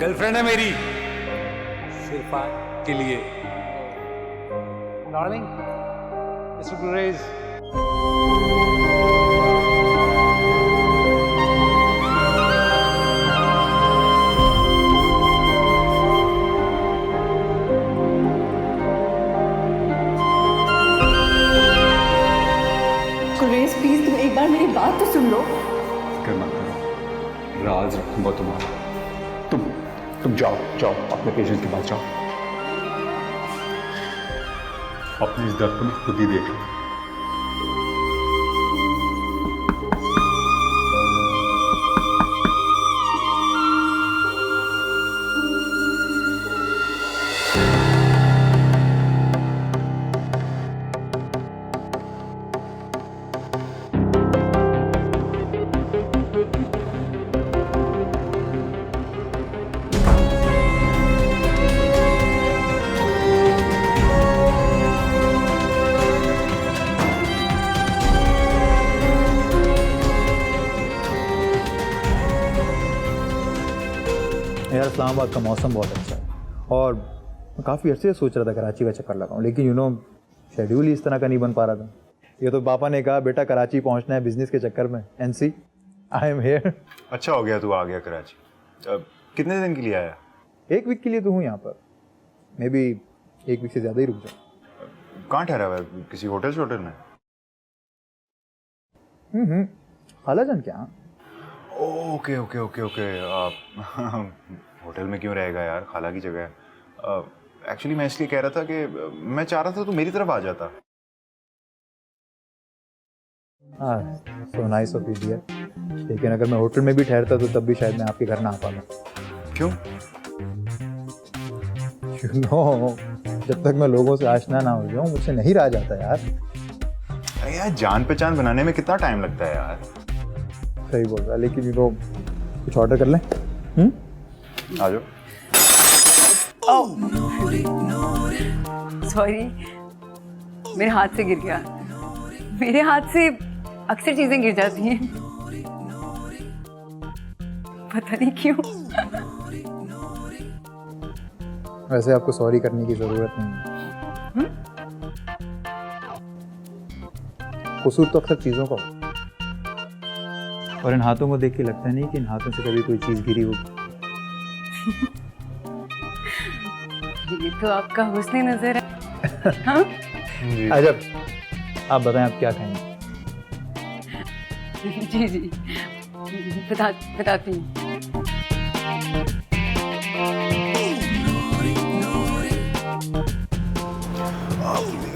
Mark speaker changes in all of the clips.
Speaker 1: Girlfriend है मेरी, सिर्फ आपके लिए। Darling, mister Gurez.
Speaker 2: Gurez please तुम एक बार मेरी बात तो सुन लो।
Speaker 3: फिक्र मत करो, राज रखूंगा तुम्हारा। तुम जाओ जाओ, अपने पेशेंट के पास जाओ। अपने इस दर्द को मैं खुद ही देख लूं।
Speaker 4: यार इस्लामाबाद का मौसम बहुत अच्छा है और मैं काफ़ी अर्से से सोच रहा था कराची का चक्कर लगाऊं, लेकिन शेड्यूल ही इस तरह का नहीं बन पा रहा था। ये तो पापा ने कहा बेटा कराची पहुंचना है बिजनेस के चक्कर में, and see I am here.
Speaker 5: अच्छा हो गया तू आ गया कराची। कितने दिन के लिए आया?
Speaker 4: 1 वीक के लिए तो हूँ यहाँ पर, मे बी 1 वीक से ज़्यादा ही रुक जाऊँ।
Speaker 5: कहाँ ठहरा हुआ है? किसी होटल में?
Speaker 4: खाला जान क्या?
Speaker 5: Okay okay okay okay. Hotel में क्यों रहेगा यार, खाला की जगह है। एक्चुअली मैं इसलिए कह रहा था कि मैं चाह रहा था तू मेरी तरफ आ जाता।
Speaker 4: हाँ, so nice of you dear, लेकिन अगर मैं होटल में भी ठहरता तो तब भी शायद मैं आपके घर ना आ पाता।
Speaker 5: क्यों?
Speaker 4: यू नो, जब तक मैं लोगों से आशना ना हो जाऊं मुझसे नहीं रहा जाता यार।
Speaker 5: अरे यार, जान पहचान बनाने में कितना टाइम लगता है यार।
Speaker 4: सही बोल रहा है, लेकिन कुछ ऑर्डर कर लें?
Speaker 5: आ जाओ।
Speaker 2: सॉरी, मेरे हाथ से गिर गया। मेरे हाथ से अक्सर चीजें गिर जाती हैं, पता नहीं क्यों।
Speaker 4: वैसे आपको सॉरी करने की जरूरत नहीं है। कसूर तो अक्सर चीजों का होता है, और इन हाथों को देख के लगता नहीं कि इन हाथों से कभी कोई चीज गिरी होगी।
Speaker 2: ये तो आपका हुस्न नजर है। हाँ?
Speaker 4: अजब, आप बताएं आप क्या खाएंगे?
Speaker 2: जी जी, बताती हूँ।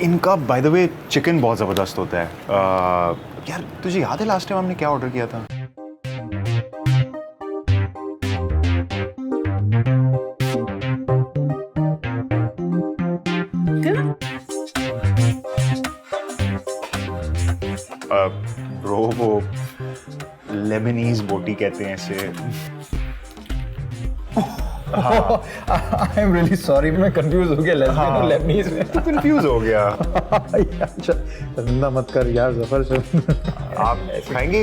Speaker 5: इनका बाय द वे चिकन बहुत ज़बरदस्त होता है। यार तुझे याद है लास्ट टाइम हमने क्या ऑर्डर किया था? ब्रो वो लेबनीज बोटी कहते हैं इसे।
Speaker 4: आई एम रियली सॉरी, मैं कंफ्यूज हो गया लेस्बियन और लेबनीज में।
Speaker 5: कंफ्यूज हो गया।
Speaker 4: शर्मिंदा मत कर यार जफर।
Speaker 5: आप खाएंगे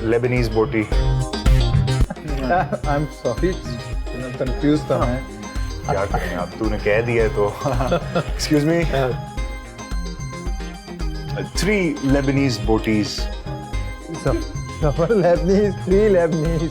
Speaker 5: लेबनीज बोटी?
Speaker 4: आई एम सॉरी, कंफ्यूज था मैं।
Speaker 5: क्या करें, अब तूने कह दिया तो। एक्सक्यूज मी, 3 लेबनीज बोटीज।
Speaker 4: Zafar Lebanese, 3 Lebanese.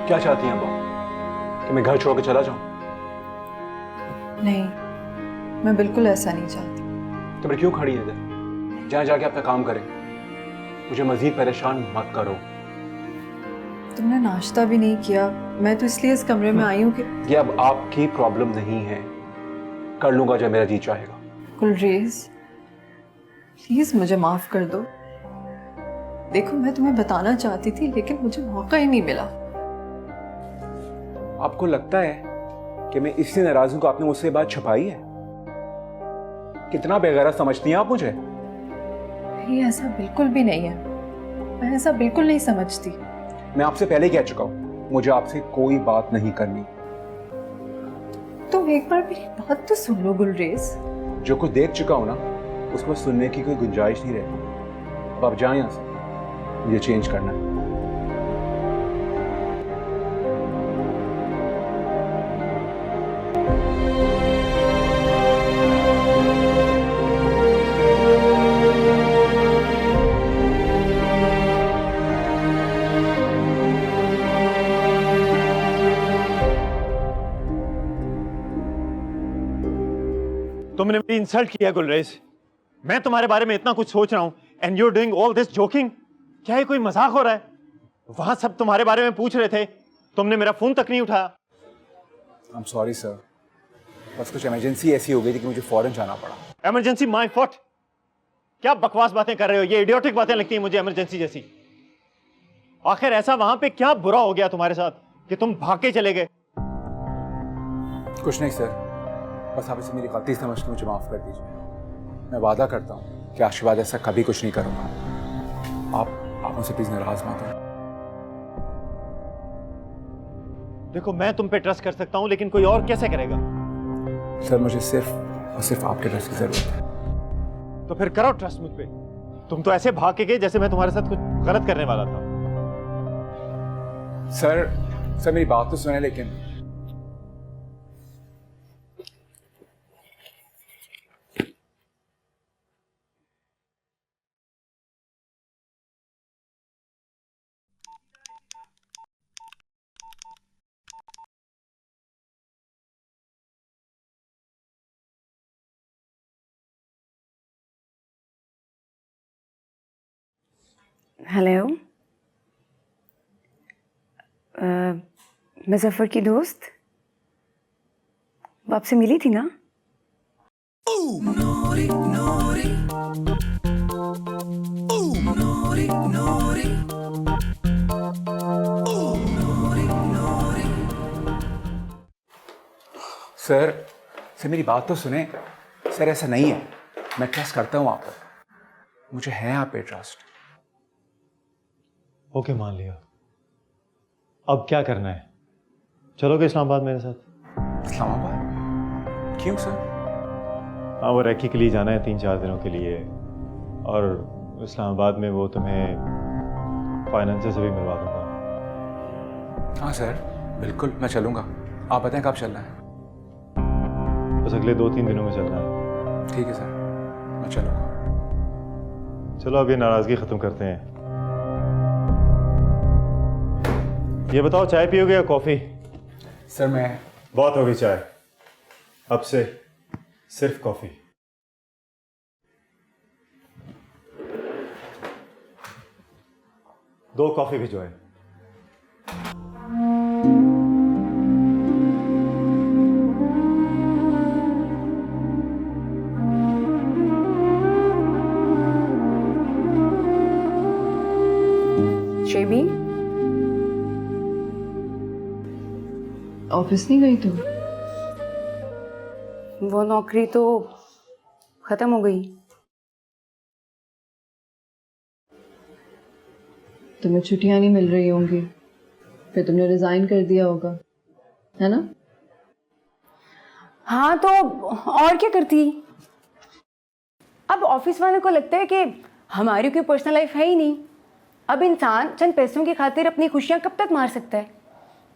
Speaker 3: क्या चाहती हैं अब्बा, कि मैं घर छोड़ के चला जाऊं?
Speaker 6: नहीं, मैं बिल्कुल ऐसा नहीं चाहती।
Speaker 3: तो फिर क्यों खड़ी है इधर? जहाँ जाके अपना काम करें।
Speaker 1: मुझे मजीद परेशान मत करो।
Speaker 6: तुमने नाश्ता भी नहीं किया, मैं तो इसलिए इस कमरे में आई हूँ कि
Speaker 1: ये अब आपकी प्रॉब्लम नहीं है, कर लूंगा जब मेरा जी चाहेगा।
Speaker 6: गुलरेज प्लीज मुझे माफ कर दो। देखो मैं तुम्हें बताना चाहती थी लेकिन मुझे मौका ही नहीं मिला।
Speaker 1: आपको लगता है कि मैं इसलिए नाराज हूं कि आपने मुझसे ये बात छुपाई है? कितना बेगैरत समझती हैं आप मुझे?
Speaker 6: ये ऐसा बिल्कुल भी नहीं है, मैं ऐसा बिल्कुल नहीं समझती।
Speaker 1: मैं आपसे पहले ही कह चुका हूं, मुझे आपसे कोई बात नहीं करनी।
Speaker 6: तुम एक बार मेरी बात तो सुन लो गुलरेज।
Speaker 1: जो कुछ देख चुका हूं ना, उसको सुनने की कोई गुंजाइश नहीं रहती। अब आप जाएं यहां से, मुझे चेंज करना है।
Speaker 7: तुमने मेरी इंसल्ट किया गुलरेज। मैं तुम्हारे बारे में इतना कुछ सोच रहा हूं and you are doing all this joking. क्या ये कोई मजाक हो रहा है? वहां सब तुम्हारे बारे में पूछ रहे थे, तुमने मेरा फोन तक नहीं उठाया।
Speaker 1: आई एम सॉरी सर, बस कुछ इमरजेंसी ऐसी हो गई थी कि मुझे फौरन जाना पड़ा।
Speaker 7: Emergency my fault? क्या बकवास बातें कर रहे हो? ये इडियोटिक बातें लगती हैं मुझे इमरजेंसी जैसी। आखिर ऐसा वहां पे क्या बुरा हो गया तुम्हारे साथ कि तुम भाग के चले गए?
Speaker 1: कुछ नहीं सर, बस आप इसे मेरी गलती समझ के मुझे माफ कर दीजिए। मैं वादा करता हूँ कि आज के बाद ऐसा कभी कुछ नहीं करूँगा। आप मुझसे प्लीज नाराज मत हो।
Speaker 7: देखो मैं तुम पे ट्रस्ट कर सकता हूं लेकिन कोई और कैसे करेगा?
Speaker 1: सर मुझे सिर्फ और सिर्फ आपके ट्रस्ट की जरूरत है।
Speaker 7: तो फिर करो ट्रस्ट मुझ पे। तुम तो ऐसे भाग के गए जैसे मैं तुम्हारे साथ कुछ गलत करने वाला था।
Speaker 1: सर मेरी बात तो सुने लेकिन।
Speaker 2: हेलो, मुजफ्फर की दोस्त, वो आपसे मिली थी ना?
Speaker 1: सर मेरी बात तो सुने। सर ऐसा नहीं है, मैं ट्रस्ट करता हूँ आप पर, मुझे है आप पे ट्रस्ट।
Speaker 7: ओके मान लिया। अब क्या करना है? चलोगे इस्लामाबाद मेरे साथ?
Speaker 1: इस्लामाबाद? क्यों सर?
Speaker 7: हाँ, वो रैकी के लिए जाना है 3-4 दिनों के लिए, और इस्लामाबाद में वो तुम्हें फाइनेंसर से भी मिलवा दूंगा।
Speaker 1: हाँ सर बिल्कुल, मैं चलूँगा। आप बताएं कब चलना है?
Speaker 7: बस अगले 2-3 दिनों में चलना है।
Speaker 1: ठीक है सर, मैं चलूँगा।
Speaker 7: चलो अब ये नाराज़गी ख़त्म करते हैं। ये बताओ, चाय पियोगे या कॉफ़ी?
Speaker 1: सर मैं
Speaker 7: बहुत होगी चाय, अब से सिर्फ कॉफ़ी। दो कॉफ़ी भिजवाएं।
Speaker 2: शेबी,
Speaker 6: ऑफिस नहीं गई तुम?
Speaker 2: वो नौकरी तो खत्म हो गई।
Speaker 6: तुम्हें छुट्टियां नहीं मिल रही होंगी, फिर तुमने रिजाइन कर दिया होगा, है ना?
Speaker 2: हाँ तो और क्या करती? अब ऑफिस वालों को लगता है कि हमारी कोई पर्सनल लाइफ है ही नहीं। अब इंसान चंद पैसों की खातिर अपनी खुशियां कब तक मार सकता है?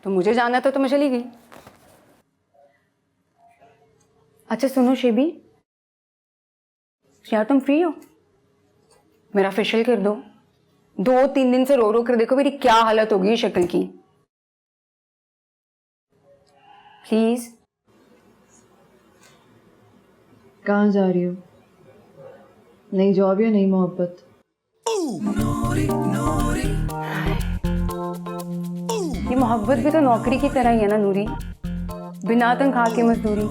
Speaker 2: तो मुझे जाना था तो मैं चली गई। अच्छा सुनो शेबी, यार तुम फ्री हो? मेरा फेशियल कर दो। 2-3 दिन से रो रो कर देखो मेरी क्या हालत होगी शक्ल की। प्लीज।
Speaker 6: कहाँ जा रही हो? नई जॉब या नई मोहब्बत?
Speaker 2: मोहब्बत भी तो नौकरी की तरह ही है ना नूरी, बिना तनख्वाह की मजदूरी।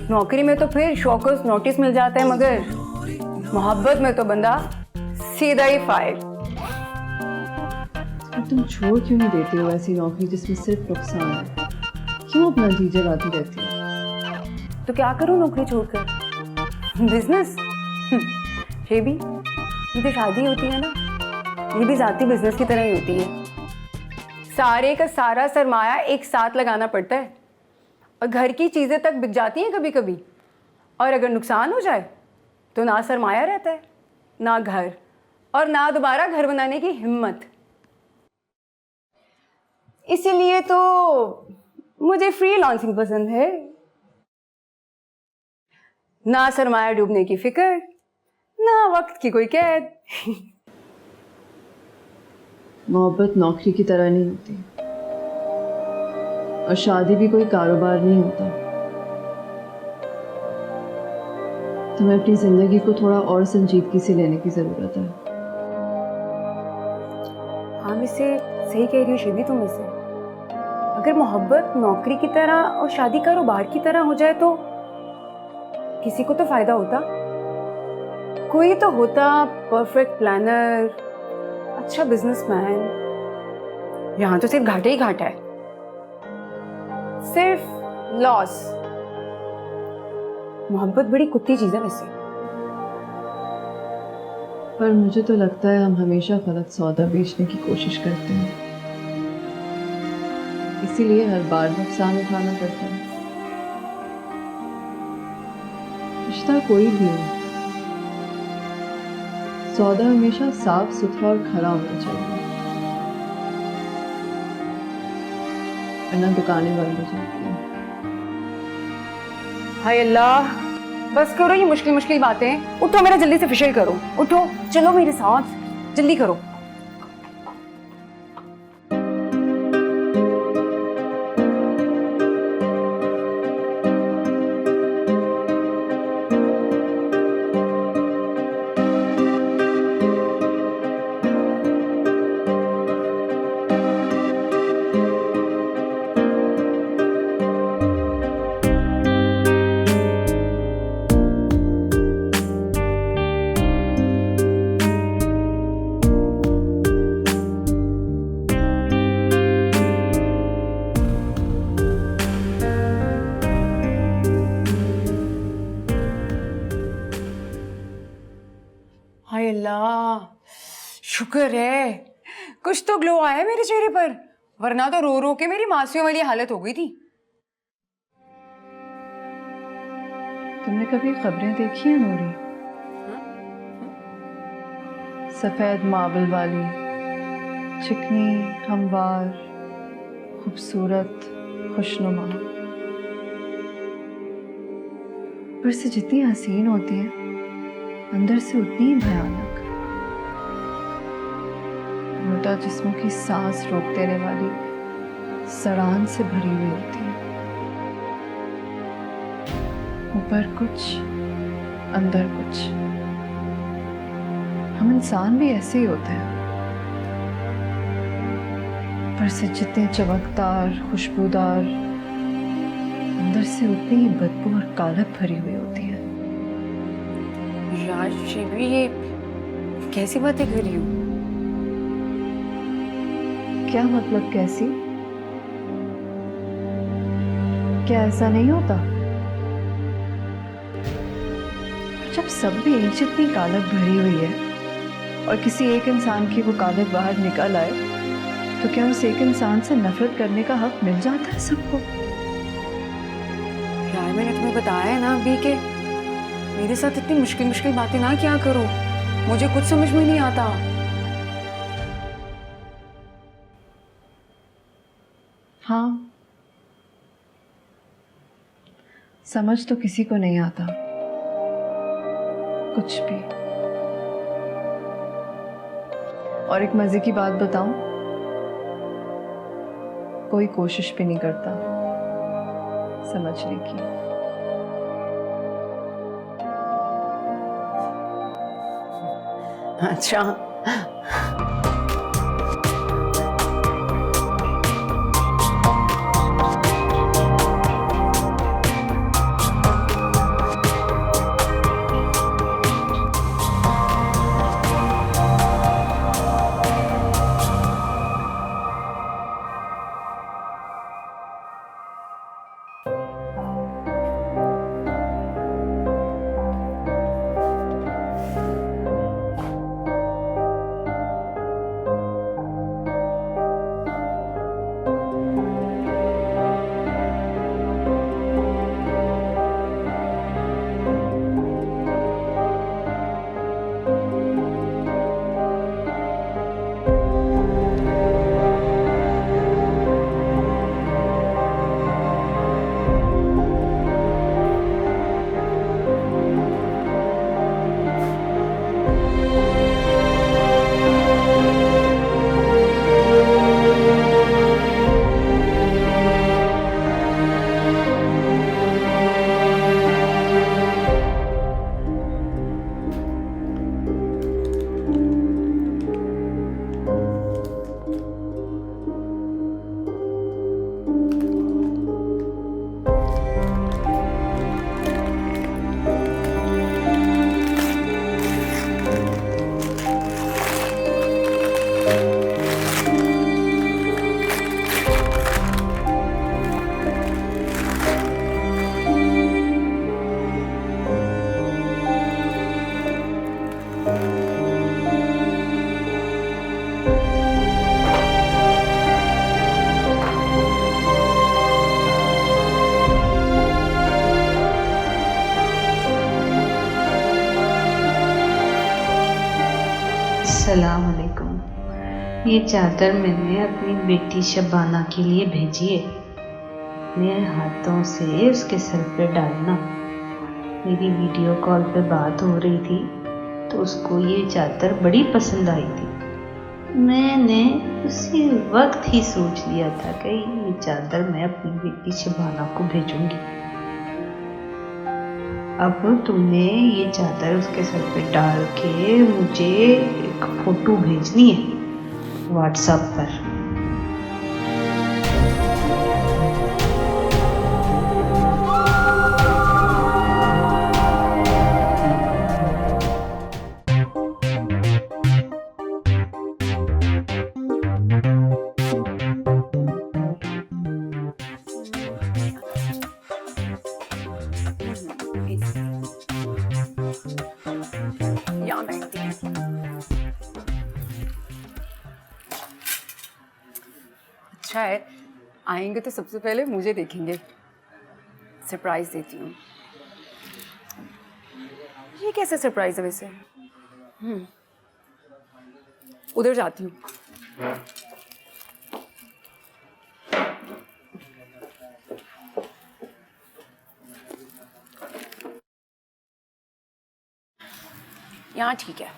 Speaker 2: नौकरी में तो फिर शौकस नोटिस मिल जाता है, मगर मोहब्बत में तो बंदा सीधा ही फायर।
Speaker 6: तुम छोड़ क्यों नहीं देते हो ऐसी नौकरी जिसमें सिर्फ नुकसान है? क्यों अपना जी जलाती रहती हो?
Speaker 2: तो क्या करूं नौकरी छोड़कर? बिजनेस? ये भी, ये तो शादी होती है ना, ये भी जाती बिजनेस की तरह ही होती है। सारे का सारा सरमाया एक साथ लगाना पड़ता है और घर की चीज़ें तक बिक जाती हैं कभी कभी, और अगर नुकसान हो जाए तो ना सरमाया रहता है, ना घर, और ना दोबारा घर बनाने की हिम्मत। इसीलिए तो मुझे फ्रीलांसिंग पसंद है, ना सरमाया डूबने की फिक्र, ना वक्त की कोई कैद।
Speaker 6: मोहब्बत नौकरी की तरह नहीं होती, और शादी भी कोई कारोबार नहीं होता। तुम्हें अपनी जिंदगी को थोड़ा और संजीदगी से लेने की जरूरत है।
Speaker 2: हाँ, वैसे सही कह रही हो शिवी तुम। इसे अगर मोहब्बत नौकरी की तरह और शादी कारोबार की तरह हो जाए तो किसी को तो फायदा होता। कोई तो होता परफेक्ट प्लानर, अच्छा बिजनेसमैन। यहाँ तो सिर्फ घाटा ही घाटा है, सिर्फ लॉस। मोहब्बत बड़ी कुत्ती चीज है वैसे।
Speaker 6: पर मुझे तो लगता है हम हमेशा गलत सौदा बेचने की कोशिश करते हैं, इसीलिए हर बार नुकसान उठाना पड़ता है। रिश्ता कोई भी हो, सौदा हमेशा साफ सुथरा और खरा होना चाहिए, वरना दुकानें बंद हो जाती हैं।
Speaker 2: हाय अल्लाह, बस करो ये मुश्किल मुश्किल बातें। उठो मेरा, जल्दी से फेशियल करो। उठो, चलो मेरे साथ, जल्दी करो। हाय अल्लाह, शुक्र है कुछ तो ग्लो आया है मेरे चेहरे पर, वरना तो रो रो के मेरी मासियों वाली हालत हो गई थी।
Speaker 6: तुमने कभी खबरें देखी हैं नूरी? सफेद मार्बल वाली, चिकनी, हमवार, खूबसूरत, खुशनुमा। पर से जितनी हसीन होती है, अंदर से उतनी ही भयानक। मोटा जिस्मों की सांस रोक देने वाली सड़ान से भरी हुई होती है। ऊपर कुछ, अंदर कुछ। हम इंसान भी ऐसे ही होते हैं, पर से जितने चमकदार, खुशबूदार, अंदर से उतनी ही बदबू और कालक भरी हुई होती है।
Speaker 2: यार शिवी, ये कैसी बातें कर रही हो?
Speaker 6: क्या मतलब कैसी? क्या ऐसा नहीं होता? जब सब में एक जितनी कालक भरी हुई है और किसी एक इंसान की वो कालक बाहर निकल आए, तो क्या उस एक इंसान से नफरत करने का हक मिल जाता है सबको?
Speaker 2: यार मैंने तुम्हें बताया है ना अभी के मेरे साथ इतनी मुश्किल मुश्किल बातें ना क्या करो, मुझे कुछ समझ में नहीं आता।
Speaker 6: हाँ, समझ तो किसी को नहीं आता कुछ भी। और एक मजे की बात बताऊं, कोई कोशिश भी नहीं करता समझने की।
Speaker 2: अच्छा,
Speaker 8: अस्सलाम वालेकुम। ये चादर मैंने अपनी बेटी शबाना के लिए भेजी है। मेरे हाथों से उसके सर पे डालना। मेरी वीडियो कॉल पे बात हो रही थी तो उसको ये चादर बड़ी पसंद आई थी। मैंने उसी वक्त ही सोच लिया था कि ये चादर मैं अपनी बेटी शबाना को भेजूंगी। अब तुम्हें ये चादर उसके सर पे डाल के मुझे एक फोटो भेजनी है व्हाट्सएप पर।
Speaker 2: यहाँ बैठती हैं। अच्छा है, आएंगे तो सबसे पहले मुझे देखेंगे। सरप्राइज देती हूँ। ये कैसे सरप्राइज है वैसे? उधर जाती हूँ। यहाँ ठीक है।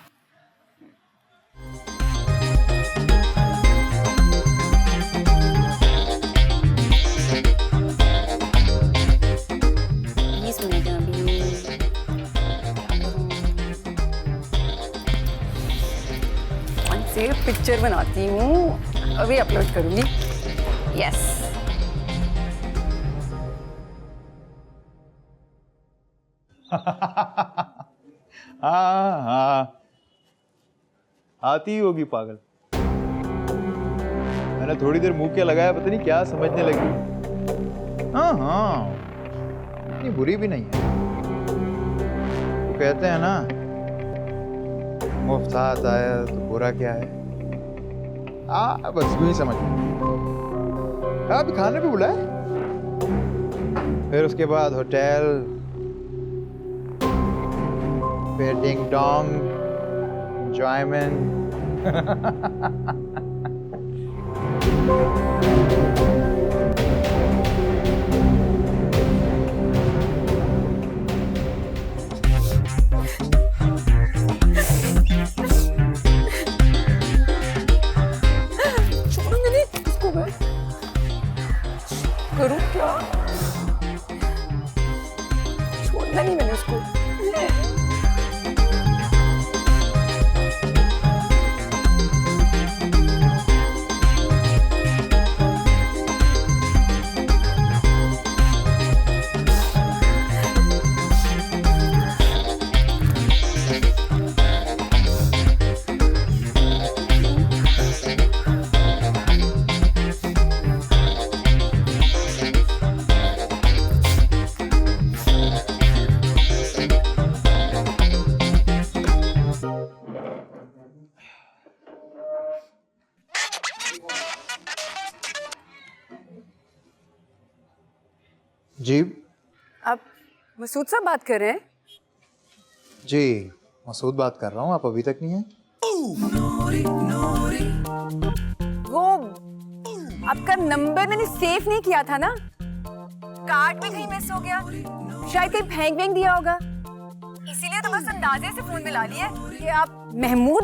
Speaker 2: से पिक्चर बनाती हूँ, अभी अपलोड करूँगी। यस।
Speaker 4: हाँ आती होगी पागल। मैंने थोड़ी देर मुंह क्या लगाया, पता नहीं क्या समझने लगी। हाँ इतनी बुरी भी नहीं है। वो कहते हैं ना, मुफ्त हाथ आया तो बुरा क्या है। बस यूं ही समझ। अब खाने पे बुलाए, फिर उसके बाद होटल, फिर डिंग डोंग, एंजॉयमेंट।
Speaker 2: करूँ क्या? छोड़ना नहीं मैंने उसको।
Speaker 4: जी
Speaker 2: आप मसूद साहब बात कर रहे हैं?
Speaker 4: जी मसूद बात कर रहा हूँ। आप अभी तक नहीं है?
Speaker 2: वो आपका नंबर मैंने सेव नहीं किया था ना, कार्ड में कहीं मिस हो गया, शायद कहीं फेंक वेंक दिया होगा, इसीलिए तो बस अंदाजे से फोन मिला लिया कि आप महमूद,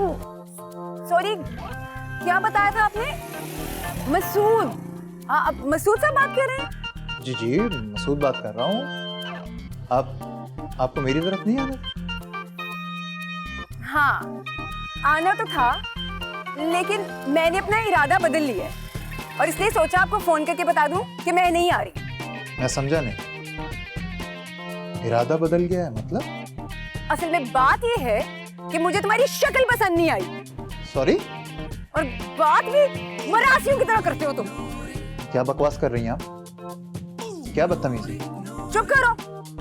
Speaker 2: सॉरी क्या बताया था आपने? मसूद। हाँ आप मसूद साहब बात कर रहे हैं?
Speaker 4: जी जी मसूद बात कर रहा हूँ। आपको मेरी तरफ नहीं आना?
Speaker 2: हाँ आना तो था, लेकिन मैंने अपना इरादा बदल लिया है और इसलिए सोचा आपको फोन करके बता दूं कि मैं नहीं आ रही।
Speaker 4: मैं समझा नहीं। इरादा बदल गया है मतलब?
Speaker 2: असल में बात ये है कि मुझे तुम्हारी शक्ल पसंद नहीं आई।
Speaker 4: सॉरी?
Speaker 2: और बात भी मरासियों की तरह करते हो तुम।
Speaker 4: क्या बकवास कर रही हैं आप? क्या बदतमीजी?
Speaker 2: चुप करो,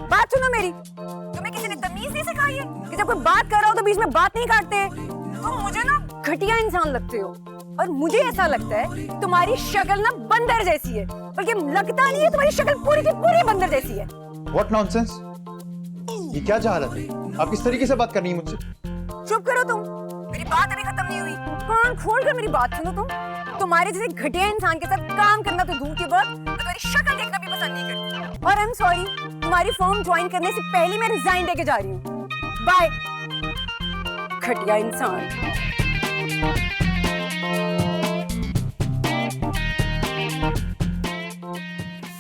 Speaker 2: बात सुनो मेरी। तुम्हें किसी ने तमीज नहीं सिखाई है कि जब कोई बात कर रहा हो तो बीच में बात नहीं काटते? तुम मुझे ना घटिया इंसान लगते हो और मुझे ऐसा लगता है तुम्हारी शक्ल ना बंदर जैसी है, बल्कि लगता नहीं है, तुम्हारी शक्ल पूरी की पूरी बंदर जैसी है।
Speaker 4: What nonsense? ये क्या जहालत है? आप किस तरीके से बात कर रही हैं मुझसे?
Speaker 2: चुप करो तुम, मेरी बात अभी खत्म नहीं हुई। कान खोल कर मेरी बात सुनो तुम। तुम्हारे जैसे घटिया इंसान के साथ काम करना तो दूर की बात, मैं तुम्हारी शक्ल देखना भी पसंद नहीं करती। और आई एम सॉरी, तुम्हारी फर्म ज्वाइन करने से पहले मैं रिजाइन देके जा रही हूँ। बाय घटिया इंसान।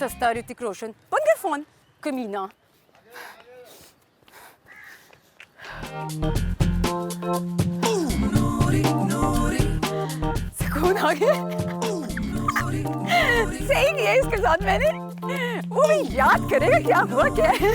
Speaker 2: सस्ता ऋतिक रोशन, बंद कर फोन कमीना। सुकून आ गया। सही किया इसके साथ मैंने, वो भी याद करेगा क्या हुआ क्या है।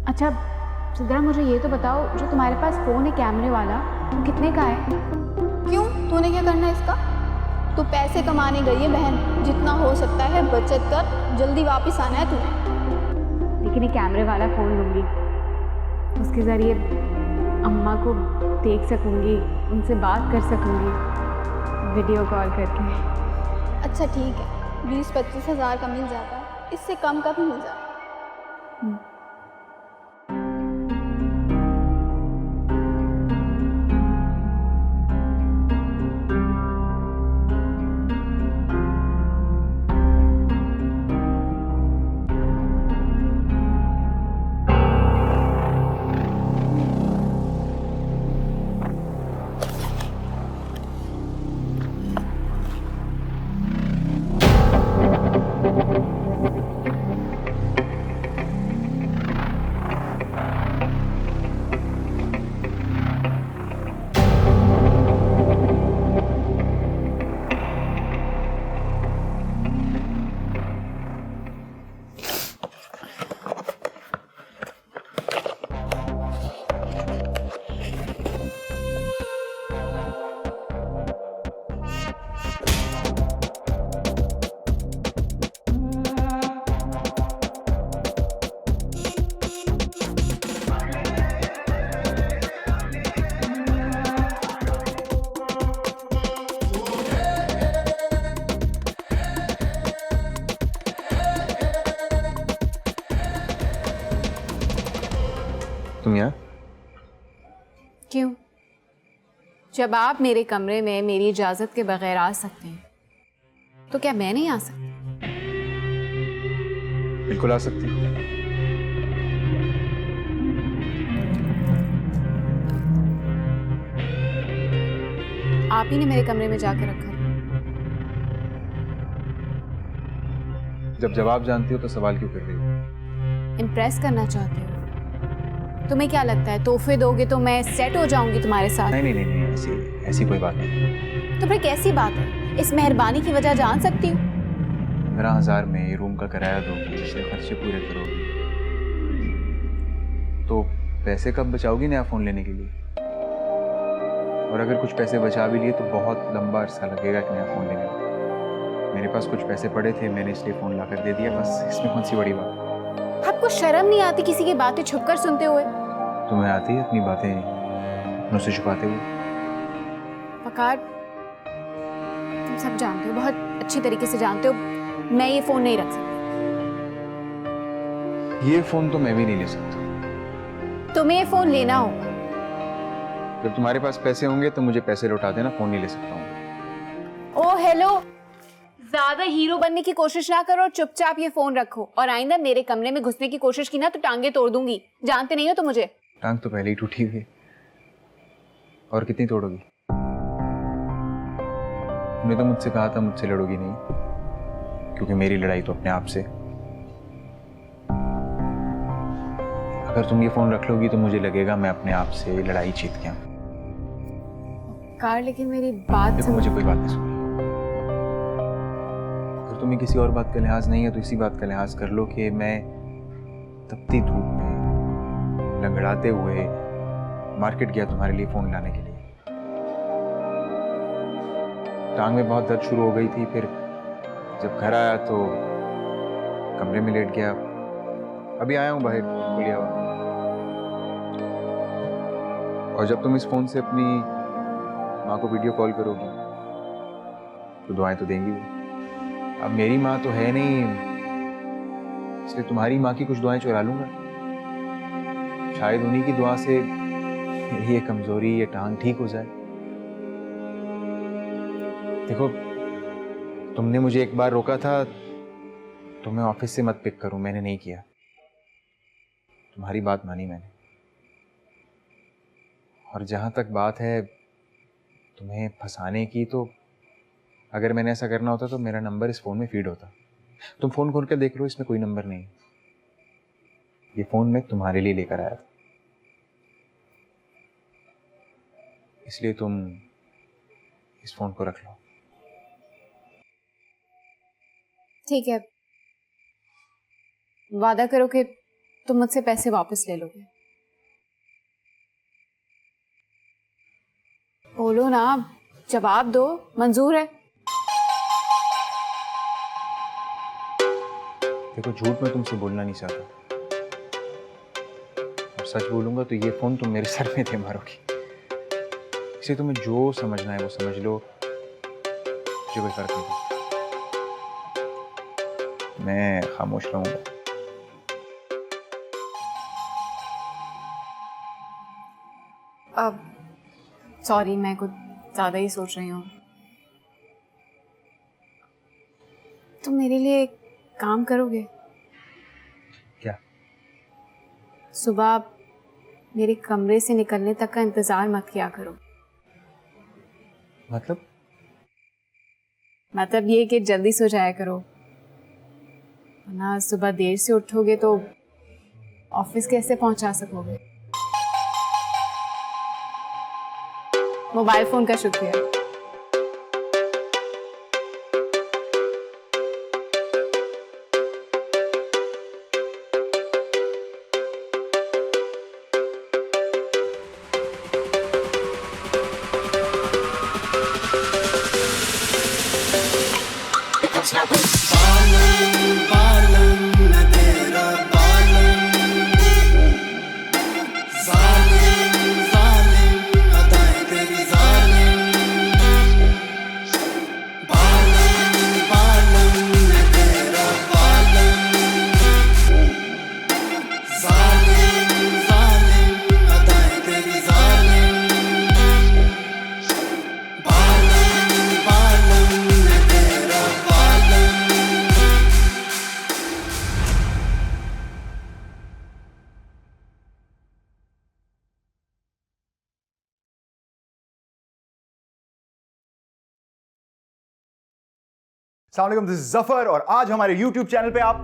Speaker 9: अच्छा सिद्रा, मुझे ये तो बताओ, जो तुम्हारे पास फ़ोन है कैमरे वाला, वो कितने का है?
Speaker 10: क्यों, तूने क्या करना है इसका? तू पैसे कमाने गई है बहन, जितना हो सकता है बचत कर, जल्दी वापस आना है तूने।
Speaker 9: लेकिन ये कैमरे वाला फ़ोन लूँगी, उसके ज़रिए अम्मा को देख सकूँगी, उनसे बात कर सकूँगी वीडियो कॉल करके।
Speaker 10: अच्छा ठीक है, 20-25 हज़ार का मिल जाता है, इससे कम का भी मिल जाता है।
Speaker 5: तुम यहाँ?
Speaker 9: क्यों? जब आप मेरे कमरे में मेरी इजाज़त के बगैर आ सकते हैं, तो क्या मैं नहीं आ सकती?
Speaker 5: बिल्कुल आ सकती हूँ।
Speaker 9: आप ही ने मेरे कमरे में जाकर रखा था।
Speaker 5: जब जवाब जानती हो तो सवाल क्यों कर रही हो?
Speaker 9: इम्प्रेस करना चाहते हो? तुम्हें क्या लगता है तोहफे दोगे तो मैं सेट हो जाऊंगी तुम्हारे साथ?
Speaker 5: नहीं नहीं नहीं, ऐसी ऐसी कोई बात नहीं।
Speaker 9: तो फिर कैसी बात है? इस मेहरबानी की वजह जान सकती हूँ?
Speaker 5: 15,000 में रूम का किराया दोगी, जिससे खर्चे पूरे करोगी, तो पैसे कब बचाओगी नया फ़ोन लेने के लिए? और अगर कुछ पैसे बचा भी लिए तो बहुत लंबा अरसा लगेगा एक नया फ़ोन लेने में। मेरे पास कुछ पैसे पड़े थे, मैंने इसलिए फ़ोन ला कर दे दिया, बस इसमें कौन सी बड़ी बात।
Speaker 9: आपको शर्म नहीं आती किसी की बातें छुपकर सुनते हुए?
Speaker 5: तुम्हें आती है अपनी बातें अपनों से छुपाते हुए?
Speaker 9: वकार, तुम सब जानते हो, बहुत अच्छी तरीके से जानते हो, मैं ये फ़ोन नहीं रख सकती।
Speaker 5: ये फ़ोन तो मैं भी नहीं ले सकता।
Speaker 9: तुम्हें ये फ़ोन लेना होगा।
Speaker 5: जब तुम्हारे पास पैसे होंगे तो मुझे पैसे लौटा देना, फ़ोन नहीं ले सकता हूँ।
Speaker 9: ओ हेलो, ज्यादा हीरो बनने की कोशिश ना करो और चुपचाप ये फोन रखो। और आइंदा मेरे कमरे में घुसने की कोशिश की ना तो टांगे तोड़ दूंगी। जानते नहीं हो तो मुझे?
Speaker 5: टांग तो पहले ही टूटी हुई है। और कितनी तोड़ोगी? तुमने तो मुझसे कहा था मुझसे लड़ोगी नहीं, क्योंकि मेरी लड़ाई तो अपने आप से। अगर तुम ये फोन रख लोगी तो मुझे लगेगा मैं अपने आप से लड़ाई जीत गया।
Speaker 9: कार, लेकिन मेरी बात
Speaker 5: देखो, मुझे कोई बात नहीं सुननी। अगर तुम्हें किसी और बात का लिहाज नहीं है तो इसी बात का लिहाज कर लो कि मैं तपती धूप में लंगड़ाते हुए मार्केट गया तुम्हारे लिए फोन लाने के लिए। टांग में बहुत दर्द शुरू हो गई थी, फिर जब घर आया तो कमरे में लेट गया। अभी आया हूँ बाहर खुली हवा। और जब तुम इस फोन से अपनी माँ को वीडियो कॉल करोगी तो दुआएं तो देंगी वो। अब मेरी माँ तो है नहीं, इसलिए तुम्हारी माँ की कुछ दुआएं चुरा लूंगा। शायद उन्हीं की दुआ से मेरी ये कमजोरी, ये टांग ठीक हो जाए। देखो, तुमने मुझे एक बार रोका था तो मैं ऑफिस से मत पिक करूं, मैंने नहीं किया। तुम्हारी बात मानी मैंने। और जहां तक बात है तुम्हें फंसाने की, तो अगर मैंने ऐसा करना होता तो मेरा नंबर इस फ़ोन में फीड होता। तुम फ़ोन खोल कर देख लो, इसमें कोई नंबर नहीं। ये फ़ोन मैं तुम्हारे लिए लेकर आया था, इसलिए तुम इस फ़ोन को रख लो।
Speaker 9: ठीक है, वादा करो कि तुम मुझसे पैसे वापस ले लोगे। बोलो ना, जवाब दो, मंजूर है?
Speaker 5: देखो, झूठ मैं तुमसे बोलना नहीं चाहता, और सच बोलूंगा तो ये फोन तुम मेरे सर में दे मारोगी। इसे तुम्हें जो समझना है वो समझ लो, मुझे कोई फर्क नहीं पड़ता। मैं खामोश रहूंगा।
Speaker 9: अब सॉरी, मैं कुछ ज़्यादा ही सोच रही हूँ। तुम मेरे लिए एक काम करोगे?
Speaker 5: क्या?
Speaker 9: सुबह मेरे कमरे से निकलने तक का इंतज़ार मत किया करो। मतलब ये कि जल्दी सो जाया करो, वरना सुबह देर से उठोगे तो ऑफिस कैसे पहुंचा सकोगे? मोबाइल फोन का शुक्रिया।
Speaker 4: अस्सलाम वालेकुम, दिस इज जफर और आज हमारे YouTube चैनल पे आप।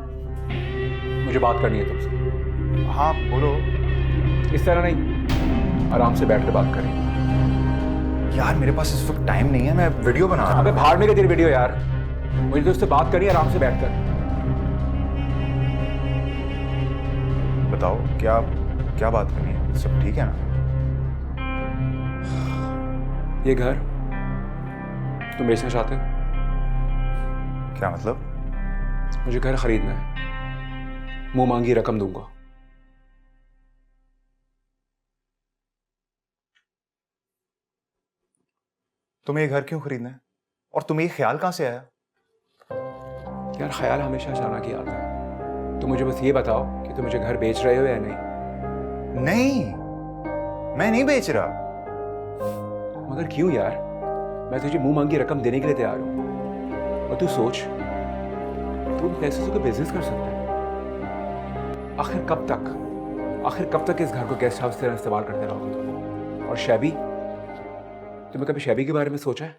Speaker 1: मुझे बात करनी है तुमसे।
Speaker 4: हाँ बोलो।
Speaker 1: इस तरह नहीं, आराम से बैठ कर बात करें।
Speaker 4: यार मेरे पास इस वक्त टाइम नहीं है, मैं वीडियो बना रहा हूं।
Speaker 1: अबे भाड़ में क्या तेरी वीडियो यार, मुझे तो उससे बात करनी है आराम से बैठ कर।
Speaker 4: बताओ क्या क्या बात करनी है? सब ठीक है ना?
Speaker 1: ये घर तुम बेचना चाहते हो?
Speaker 4: क्या मतलब?
Speaker 1: मुझे घर खरीदना है, मुंह मांगी रकम दूंगा।
Speaker 4: तुम्हें ये घर क्यों खरीदना है? और तुम्हें ये ख्याल कहां से आया?
Speaker 1: यार ख्याल हमेशा अचानक ही आता है। तो मुझे बस ये बताओ कि तुम मुझे घर बेच रहे हो या नहीं?
Speaker 4: नहीं, मैं नहीं बेच रहा।
Speaker 1: मगर क्यों यार? मैं तुझे मुंह मांगी रकम देने के लिए तैयार हूं। और तू सोच, तू इन पैसों से बिजनेस कर सकता है। आखिर कब तक इस घर को गेस्ट हाउस तरह इस्तेमाल करते रहोगे तुम? और शैबी तुम्हें कभी शैबी के बारे में सोचा है?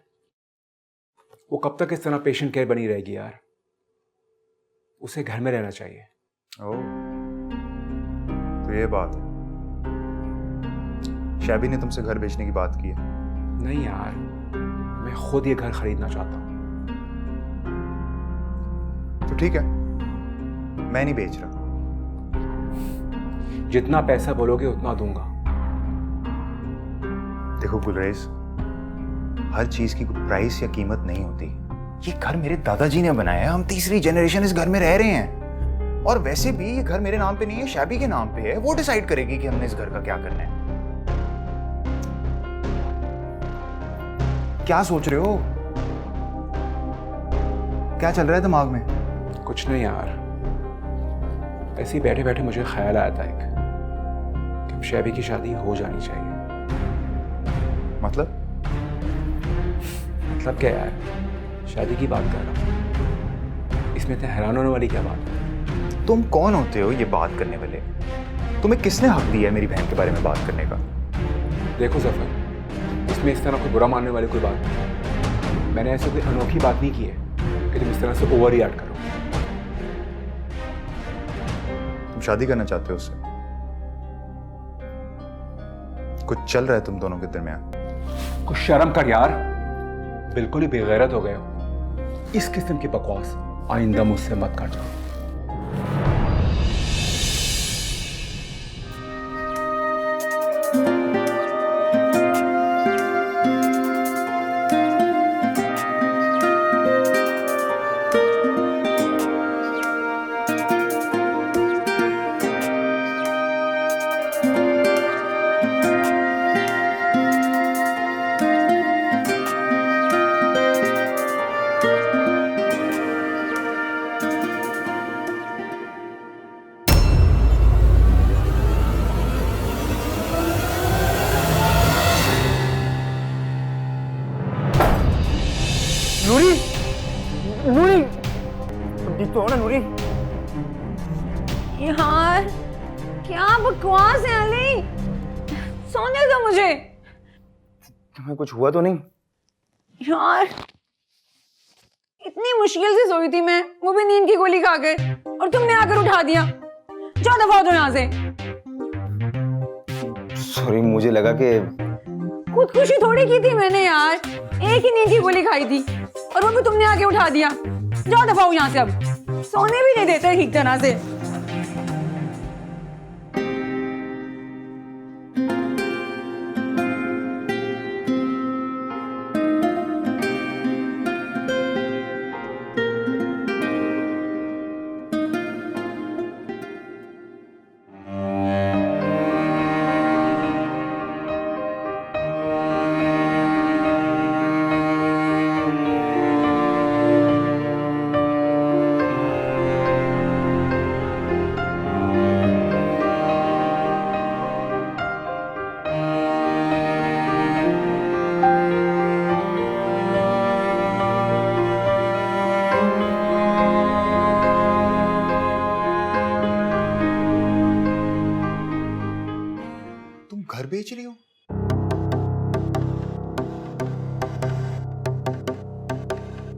Speaker 1: वो कब तक इस तरह पेशेंट केयर बनी रहेगी यार? उसे घर में रहना चाहिए।
Speaker 4: ओह, तो ये बात है। शैबी ने तुमसे घर बेचने की बात की है?
Speaker 1: नहीं यार, मैं खुद ये घर खरीदना चाहता हूँ।
Speaker 4: तो ठीक है, मैं नहीं बेच रहा।
Speaker 1: जितना पैसा बोलोगे उतना दूंगा।
Speaker 4: देखो गुलरेज, हर चीज की कोई प्राइस या कीमत नहीं होती। ये घर मेरे दादाजी ने बनाया है, हम तीसरी जनरेशन इस घर में रह रहे हैं। और वैसे भी ये घर मेरे नाम पे नहीं है, शैबी के नाम पे है। वो डिसाइड करेगी कि हमने इस घर का क्या करना है। क्या सोच रहे हो? क्या चल रहा है दिमाग में?
Speaker 1: कुछ नहीं यार, ऐसे ही बैठे बैठे मुझे ख्याल आया था एक कि अब शैबी की शादी हो जानी चाहिए।
Speaker 4: मतलब
Speaker 1: क्या यार, शादी की बात कर रहा हूँ। इसमें इतने हैरान होने वाली क्या बात है?
Speaker 4: तुम कौन होते हो ये बात करने वाले? तुम्हें किसने हक दिया है मेरी बहन के बारे में बात करने का?
Speaker 1: देखो जफर, इसमें इस तरह कोई बुरा मानने वाली कोई बात नहीं। मैंने ऐसे कोई अनोखी बात नहीं की है कि तुम इस तरह से ओवर रिएक्ट करो।
Speaker 4: तुम शादी करना चाहते हो उससे? कुछ चल रहा है तुम दोनों के दरमियान?
Speaker 1: कुछ शर्म कर यार, बिल्कुल ही बेगैरत हो गए हो। इस किस्म की बकवास आइंदा मुझसे मत कर जाओ।
Speaker 7: नूरी, नूरी, ठीक तो हो ना नूरी?
Speaker 2: यार क्या बकवास है अली, सोने दो मुझे।
Speaker 4: तुम्हें कुछ हुआ तो नहीं?
Speaker 2: यार इतनी मुश्किल से सोई थी मैं, वो भी नींद की गोली खा के, और तुमने आकर उठा दिया। जाओ दफा हो जाओ यहाँ से।
Speaker 4: सॉरी, मुझे लगा कि
Speaker 2: खुदकुशी थोड़ी की थी मैंने यार, एक ही नींद की गोली खाई थी और वो भी तुमने आके उठा दिया। जाओ दफा हो यहाँ से, अब सोने भी नहीं देते ठीक तरह से।
Speaker 4: घर बेच रही हो?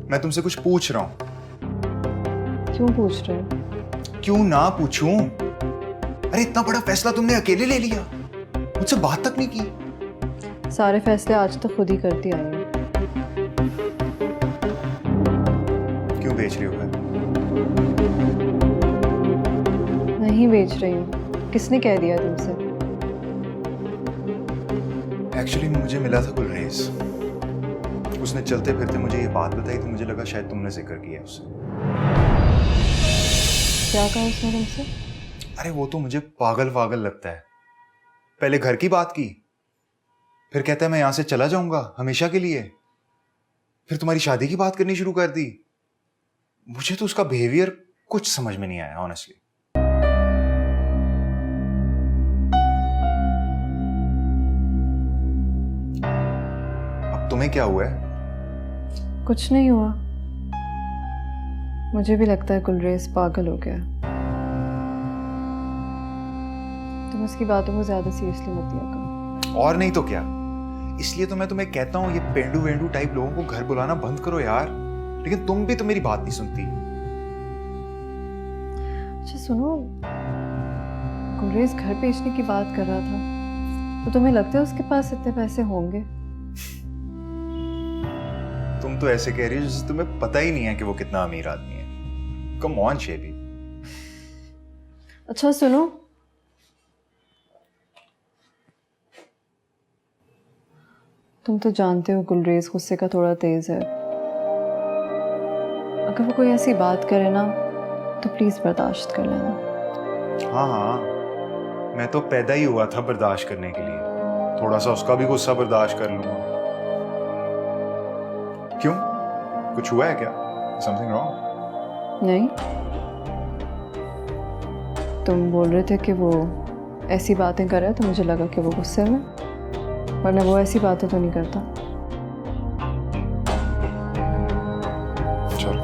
Speaker 4: मैं तुमसे कुछ पूछ रहा हूं।
Speaker 6: क्यों पूछ रहे हो?
Speaker 4: क्यों ना पूछूं? अरे इतना बड़ा फैसला तुमने अकेले ले लिया, मुझसे बात तक नहीं की।
Speaker 6: सारे फैसले आज तक खुद ही करती आई हूँ।
Speaker 4: क्यों बेच रही हो घर?
Speaker 6: नहीं बेच रही हूँ। किसने कह दिया तुमसे?
Speaker 4: एक्चुअली मुझे मिला था गुलरेज, उसने चलते फिरते मुझे ये बात बताई, तो मुझे लगा शायद तुमने जिक्र किया उससे।
Speaker 6: क्या कहा उसने तुमसे?
Speaker 4: अरे वो तो मुझे पागल पागल लगता है। पहले घर की बात की, फिर कहता है मैं यहां से चला जाऊंगा हमेशा के लिए, फिर तुम्हारी शादी की बात करनी शुरू कर दी। मुझे तो उसका बिहेवियर कुछ समझ में नहीं आया ऑनेस्टली। अब तुम्हें क्या हुआ है?
Speaker 6: कुछ नहीं हुआ। मुझे भी लगता है गुलरेज पागल हो गया। तुम उसकी बातों को ज्यादा सीरियसली मत लिया करो।
Speaker 4: और नहीं तो क्या,
Speaker 11: इसलिए तो मैं तुम्हें कहता हूँ ये पेंडू वेंडू टाइप लोगों को घर बुलाना बंद करो यार। लेकिन तुम भी तो मेरी बात नहीं सुनती।
Speaker 6: अच्छा सुनो, गुलरेज घर बेचने की बात कर रहा था, तो तुम्हें लगता है उसके पास इतने पैसे होंगे?
Speaker 11: तुम तो ऐसे कह रही हो जैसे तुम्हें पता ही नहीं है कि वो कितना अमीर आदमी है। Come on शेबी।
Speaker 6: अच्छा सुनो, तुम तो जानते हो गुलरेज गुस्से का थोड़ा तेज है। अगर वो कोई ऐसी बात करे ना तो प्लीज बर्दाश्त कर लेना।
Speaker 11: हाँ हाँ, मैं तो पैदा ही हुआ था बर्दाश्त करने के लिए। थोड़ा सा उसका भी गुस्सा बर्दाश्त कर लूंगा। क्यों, कुछ हुआ है क्या? Something wrong?
Speaker 6: नहीं, तुम बोल रहे थे कि वो ऐसी बातें कर रहा है तो मुझे लगा कि वो गुस्से में, वरना वो ऐसी बातें तो नहीं करता।
Speaker 11: चलो।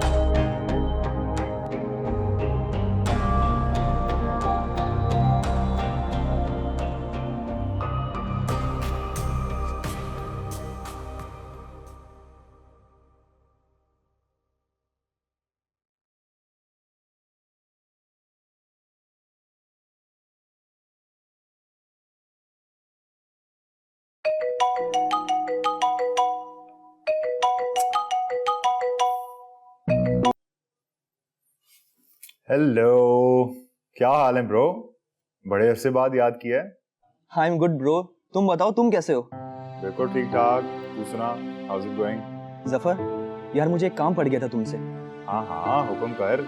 Speaker 11: हेलो, क्या हाल है ब्रो? बड़े अरसे बाद याद किया है।
Speaker 12: आई एम गुड ब्रो, तुम बताओ तुम कैसे हो?
Speaker 11: बिल्कुल ठीक ठाक। तू सुना, हाउस इट गोइंग?
Speaker 12: जफर यार, मुझे एक काम पड़ गया था तुमसे।
Speaker 11: हाँ हाँ, हुक्म कर।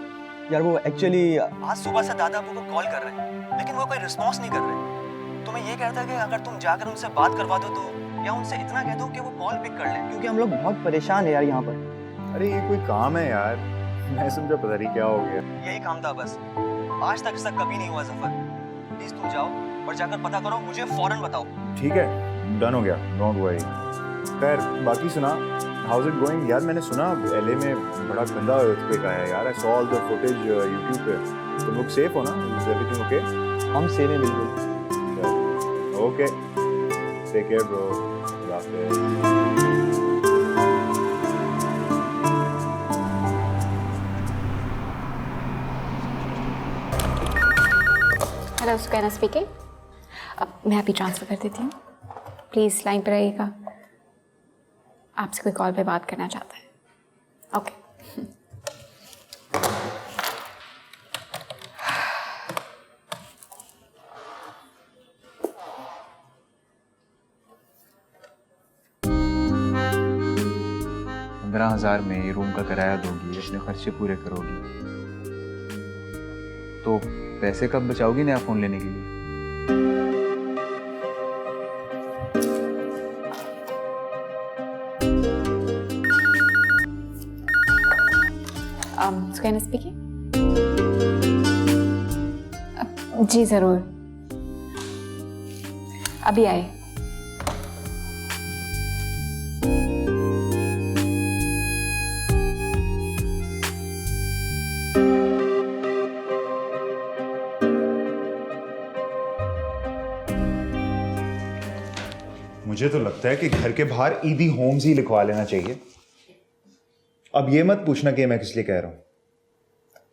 Speaker 12: यार वो एक्चुअली आज सुबह से दादा आपको कॉल कर रहे हैं, लेकिन वो कोई रिस्पॉन्स नहीं कर रहे। तो मैं ये कहता कि अगर तुम जाकर उनसे बात करवा दो तो, या उनसे इतना कह दो कि वो कॉल पिक कर लें, क्योंकि हम लोग बहुत परेशान है यार यहाँ पर।
Speaker 11: अरे ये कोई काम है यार, मैं समझा पता नहीं क्या हो गया।
Speaker 12: यही काम था बस, आज तक ऐसा कभी नहीं हुआ जफर। प्लीज तुम जाओ और जाकर पता करो, मुझे फौरन बताओ।
Speaker 11: ठीक है, डन हो गया, डोंट वरी। खैर बाकी सुना, हाउस इट गोइंग? यार मैंने सुना एलए में बड़ा गंदा अर्थक्वेक आया है यार। I saw all the footage YouTube पे। तुम लोग सेफ हो ना? Is everything okay?
Speaker 12: हम सेफ हैं बिल्कुल।
Speaker 11: Okay, take care bro. खुदा हाफिज़।
Speaker 9: Hello Sukaina speaking. अब मैं अभी ट्रांसफ़र कर देती हूँ, प्लीज़ लाइन पर रहिएगा। आपसे कोई कॉल पे बात करना चाहता है। ओके।
Speaker 5: $15,000 में ये रूम का किराया दोगी, अपने खर्चे पूरे करोगी, तो पैसे कब बचाओगी नया फ़ोन लेने के लिए?
Speaker 9: सुकैना स्पीकिंग। जी ज़रूर, अभी आए।
Speaker 11: मुझे तो लगता है कि घर के बाहर ईदी होम्स ही लिखवा लेना चाहिए। अब ये मत पूछना कि मैं किस लिए कह रहा हूँ।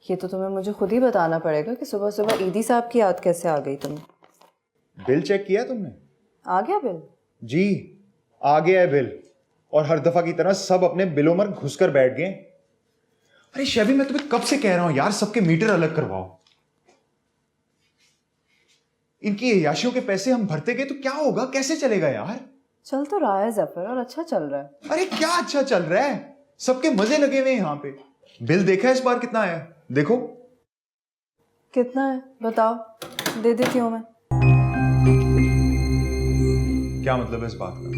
Speaker 6: ये तो तुम्हें मुझे खुद ही बताना पड़ेगा कि सुबह सुबह ईदी साहब की याद कैसे आ गई तुम्हें।
Speaker 11: बिल चेक किया तुमने?
Speaker 6: आ गया बिल?
Speaker 11: जी आ गया है बिल, और हर दफा की तरह सब अपने बिलों में घुसकर बैठ गए। अरे शबी, मैं तुम्हें कब से कह रहा हूं यार, सबके मीटर अलग करवाओ। इनकी अय्याशियों के पैसे हम भरते गए तो क्या होगा, कैसे चलेगा यार?
Speaker 6: चल तो रहा है जफर, और अच्छा चल रहा है।
Speaker 11: अरे क्या अच्छा चल रहा है, सबके मजे लगे हुए हैं यहाँ पे। बिल देखा है इस बार कितना है? देखो
Speaker 6: कितना है बताओ, दे देती हूँ मैं।
Speaker 11: क्या मतलब है इस बात का?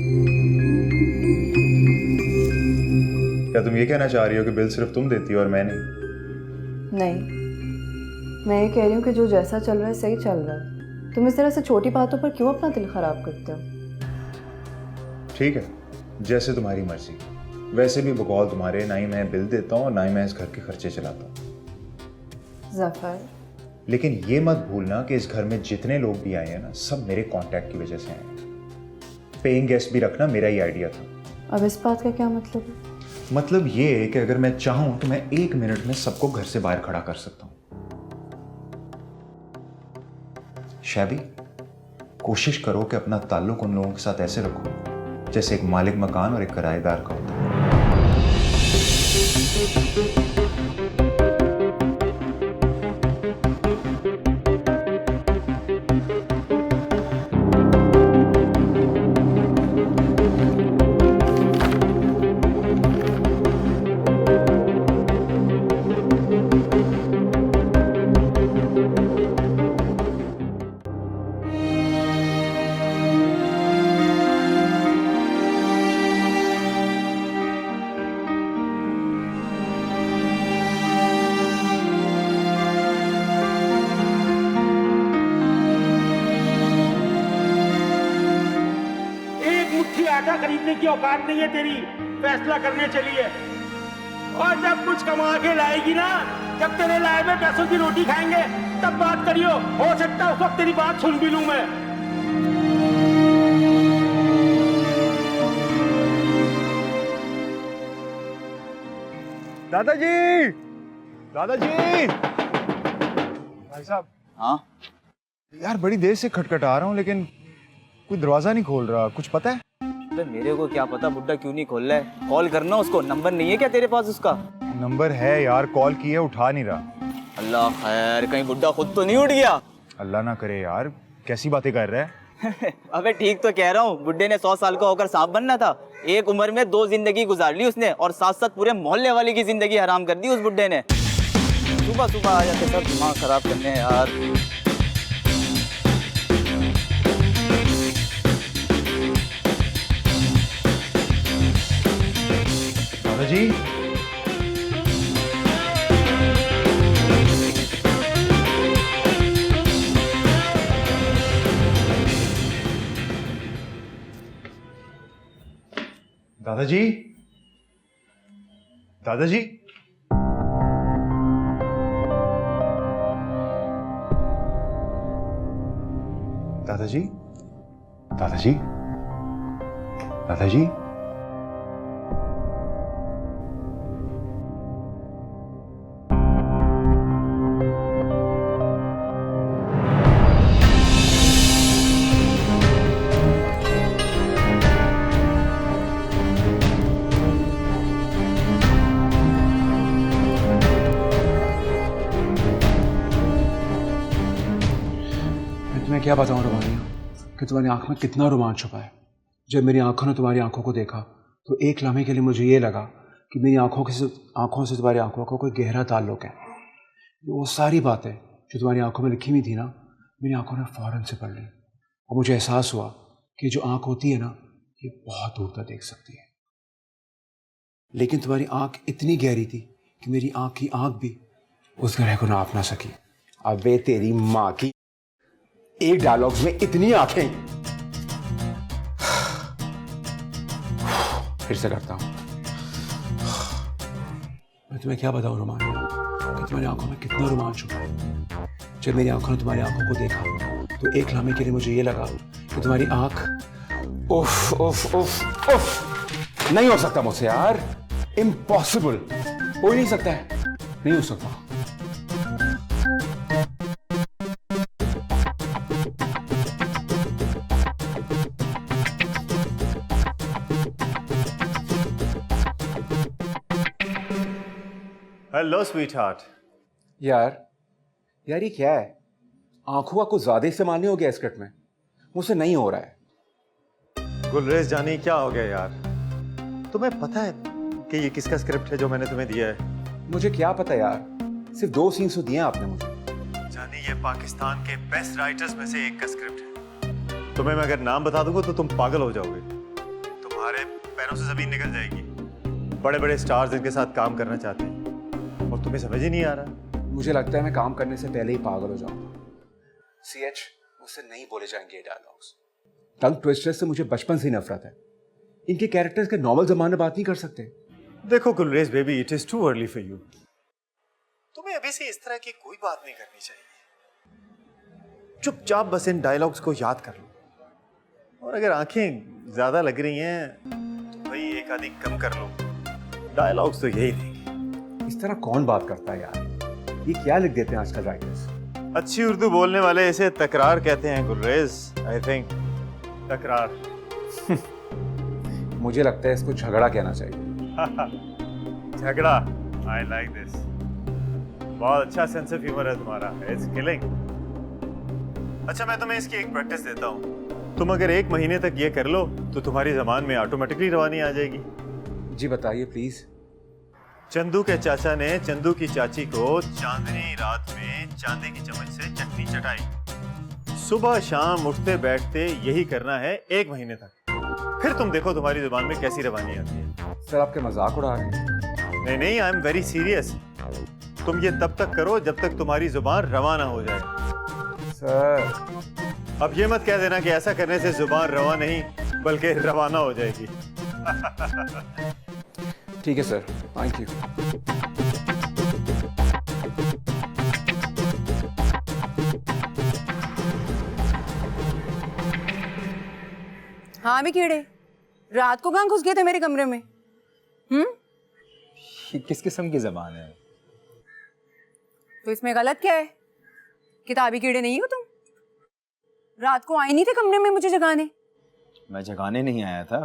Speaker 11: क्या तुम ये कहना चाह रही हो कि बिल सिर्फ तुम देती हो और मैं नहीं?
Speaker 6: नहीं, मैं ये कह रही हूँ कि जो जैसा चल रहा है सही चल रहा है। तुम इस तरह से छोटी बातों पर क्यों अपना दिल खराब करते हो?
Speaker 11: ठीक है, जैसे तुम्हारी मर्जी। वैसे भी बकौल तुम्हारे, ना ही मैं बिल देता हूँ ना ही मैं इस घर के खर्चे चलाता हूँ।
Speaker 6: जफर,
Speaker 11: लेकिन ये मत भूलना कि इस घर में जितने लोग भी आए हैं ना, सब मेरे कांटेक्ट की वजह से आए हैं। पेइंग गेस्ट भी रखना मेरा ही आइडिया था।
Speaker 6: अब इस बात का क्या मतलब है?
Speaker 11: मतलब ये है कि अगर मैं चाहूं तो मैं 1 मिनट में सबको घर से बाहर खड़ा कर सकता हूं। शैबी, कोशिश करो कि अपना ताल्लुक उन लोगों के साथ ऐसे रखो जैसे एक मालिक मकान और एक किराएदार का होता है।
Speaker 13: आटा खरीदने की औकात नहीं है तेरी, फैसला करने चली है। और जब कुछ कमा के लाएगी ना, जब तेरे लाए हुए पैसों की रोटी खाएंगे तब बात करियो, हो सकता है उस वक्त तेरी बात सुन भी लूं मैं।
Speaker 11: दादाजी, दादाजी, भाई साहब।
Speaker 12: हाँ
Speaker 11: यार बड़ी देर से खटखटा रहा हूँ लेकिन कोई दरवाजा नहीं खोल रहा, कुछ पता है?
Speaker 12: अबे मेरे को क्या पता बुड्ढा क्यों नहीं खोल रहा है। कॉल करना उसको, नंबर नहीं है क्या तेरे पास उसका?
Speaker 11: नंबर है यार, कॉल किए उठा नहीं रहा।
Speaker 12: अल्लाह खैर, कहीं बुड्ढा खुद तो नहीं उठ गया?
Speaker 11: अल्लाह ना करे यार, कैसी बातें कर रहा है?
Speaker 12: अबे ठीक तो कह रहा हूँ, बुड्ढे ने 100 साल का होकर सांप बनना था। एक उम्र में 2 जिंदगी गुजार ली उसने और साथ साथ पूरे मोहल्ले वाले की जिंदगी हराम कर दी उस बुड्ढे ने। सुबह सुबह आ जाते सब दिमाग खराब करने यार।
Speaker 11: दादाजी, दादाजी, दादाजी, दादाजी, दादाजी, दादाजी,
Speaker 1: मैं क्या बताऊं रुमानिया कि तुम्हारी आंख में कितना रोमांच छुपा है। जब मेरी आंखों ने तुम्हारी आंखों को देखा तो एक लम्हे के लिए मुझे ये लगा कि मेरी आंखों से तुम्हारी आंखों का कोई गहरा ताल्लुक है। वो सारी बातें जो तुम्हारी आंखों में लिखी हुई थी ना, मेरी आंखों ने फ़ौरन से पढ़ ली और मुझे एहसास हुआ कि जो आंख होती है ना, ये बहुत दूर तक देख सकती है। लेकिन तुम्हारी आंख इतनी गहरी थी कि मेरी आंख की आंख भी उस गहराई को नाप ना सकी। अबे तेरी माँ की, एक डायलॉग्स में इतनी आंखें। फिर से करता हूं, मैं तुम्हें क्या बताऊं रोमांच कि तुम्हारी आंखों में कितना रोमांच छुपा है। जब मेरी आंखों ने तुम्हारी आंखों को देखा तो एक लम्हे के लिए मुझे ये लगा कि तुम्हारी आंख, उफ उफ उफ उफ, नहीं हो सकता मुझसे यार, इम्पॉसिबल, हो ही नहीं सकता है, नहीं हो सकता।
Speaker 11: Hello sweet heart.
Speaker 1: यार ये क्या है? आंखों का कुछ ज्यादा इस्तेमाल नहीं हो गया स्क्रिप्ट में? मुझसे नहीं हो रहा है।
Speaker 7: गुलरेज जानी क्या हो गया यार? तुम्हें पता है कि ये किसका स्क्रिप्ट है जो मैंने तुम्हें दिया है?
Speaker 1: मुझे क्या पता यार, सिर्फ 2 सीन्स तो दिए आपने मुझे।
Speaker 7: जानी ये पाकिस्तान के बेस्ट राइटर्स में से एक का स्क्रिप्ट है। तुम्हें मैं अगर नाम बता दूंगा तो तुम पागल हो जाओगे, तुम्हारे पैरों से जमीन निकल जाएगी। बड़े बड़े स्टार्स इनके साथ काम करना चाहते हैं और तुम्हें समझ ही नहीं आ रहा।
Speaker 1: मुझे लगता है मैं काम करने से पहले ही पागल हो जाऊंगा। CH, मुझसे नहीं बोले जाएंगे ये डायलॉग्स। टंग ट्विस्टर्स से मुझे बचपन से ही नफरत है। इनके कैरेक्टर्स के नॉर्मल जमाने में बात नहीं कर सकते।
Speaker 7: देखो Gulrez baby, it is too early for you. तुम्हें अभी से इस तरह की कोई बात नहीं करनी चाहिए। चुपचाप बस इन डायलॉग्स को याद कर लो और अगर आंखें ज्यादा लग रही हैं, भाई एक आधी कम कर लो। डायलॉग्स तो यही थे।
Speaker 1: इस तरह कौन बात करता है यार? ये क्या लिख देते हैं आजकल राइटर्स?
Speaker 7: अच्छी उर्दू बोलने वाले इसे तकरार कहते हैं गुर्रेज, आई थिंक। तकरार।
Speaker 1: मुझे लगता है इसको झगड़ा कहना चाहिए।
Speaker 7: झगड़ा, आई लाइक दिस। बहुत अच्छा सेंस ऑफ ह्यूमर है तुम्हारा, इट्स किलिंग। अच्छा, मैं तुम्हें इसकी एक प्रैक्टिस देता हूँ। तुम अगर 1 महीने तक ये कर लो तो तुम्हारी जबान में ऑटोमेटिकली रवानी आ जाएगी।
Speaker 1: जी बताइए प्लीज।
Speaker 7: चंदू के चाचा ने चंदू की चाची को चांदनी रात में चांदी की चम्मच से चटनी चटाई। सुबह शाम उठते बैठते यही करना है 1 महीने तक। फिर तुम देखो तुम्हारी जुबान में कैसी रवानी आती है।
Speaker 1: सर आपके मजाक उड़ा रहे हैं?
Speaker 7: नहीं नहीं, आई एम वेरी सीरियस। तुम ये तब तक करो जब तक तुम्हारी जुबान रवाना हो जाए।
Speaker 1: सर
Speaker 7: अब ये मत कह देना कि ऐसा करने से जुबान रवा नहीं बल्कि रवाना हो जाएगी।
Speaker 1: ठीक है सर, थैंक यू।
Speaker 2: हाँ भी कीड़े, रात को कहाँ घुस गए थे मेरे कमरे में?
Speaker 5: ये किस किस्म की जबान है?
Speaker 2: तो इसमें गलत क्या है? किताबी कीड़े नहीं हो तुम? रात को आए नहीं थे कमरे में मुझे जगाने?
Speaker 5: मैं जगाने नहीं आया था,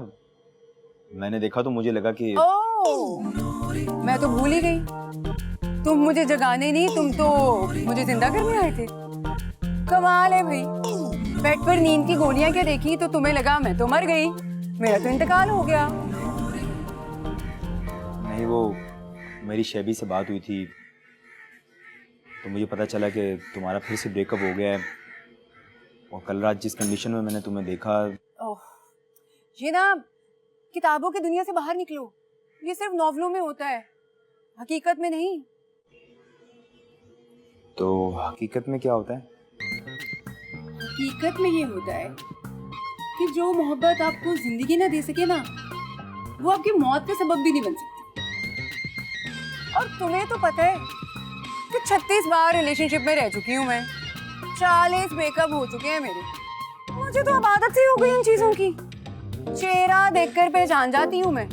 Speaker 5: मैंने देखा तो मुझे लगा कि
Speaker 2: मैं तो भूल ही गई। तुम मुझे जगाने नहीं, तुम तो मुझे जिंदा करने आए थे। कमाल है भाई, बेड पर नींद की गोलियां क्या देखी तो तुम्हें लगा मैं तो मर गई, मेरा तो इंतकाल हो गया।
Speaker 5: नहीं, वो मेरी शैबी से बात हुई थी तो मुझे पता चला कि तुम्हारा फिर से ब्रेकअप हो गया है। और कल रात जिस कंडीशन में मैंने तुम्हें देखा।
Speaker 2: ये ना, किताबों की दुनिया से बाहर निकलो। ये सिर्फ नॉवलों में होता है, हकीकत में नहीं।
Speaker 5: तो हकीकत में क्या होता है?
Speaker 2: हकीकत में ये होता है कि जो मोहब्बत आपको जिंदगी ना दे सके ना, वो आपकी मौत का सबब भी नहीं बन सकती। और तुम्हें तो पता है कि 36 बार रिलेशनशिप में रह चुकी हूँ मैं, 40 ब्रेकअप हो चुके हैं मेरे। मुझे तो अब आदत सी हो गई इन चीजों की। चेहरा देखकर पहचान जाती हूँ मैं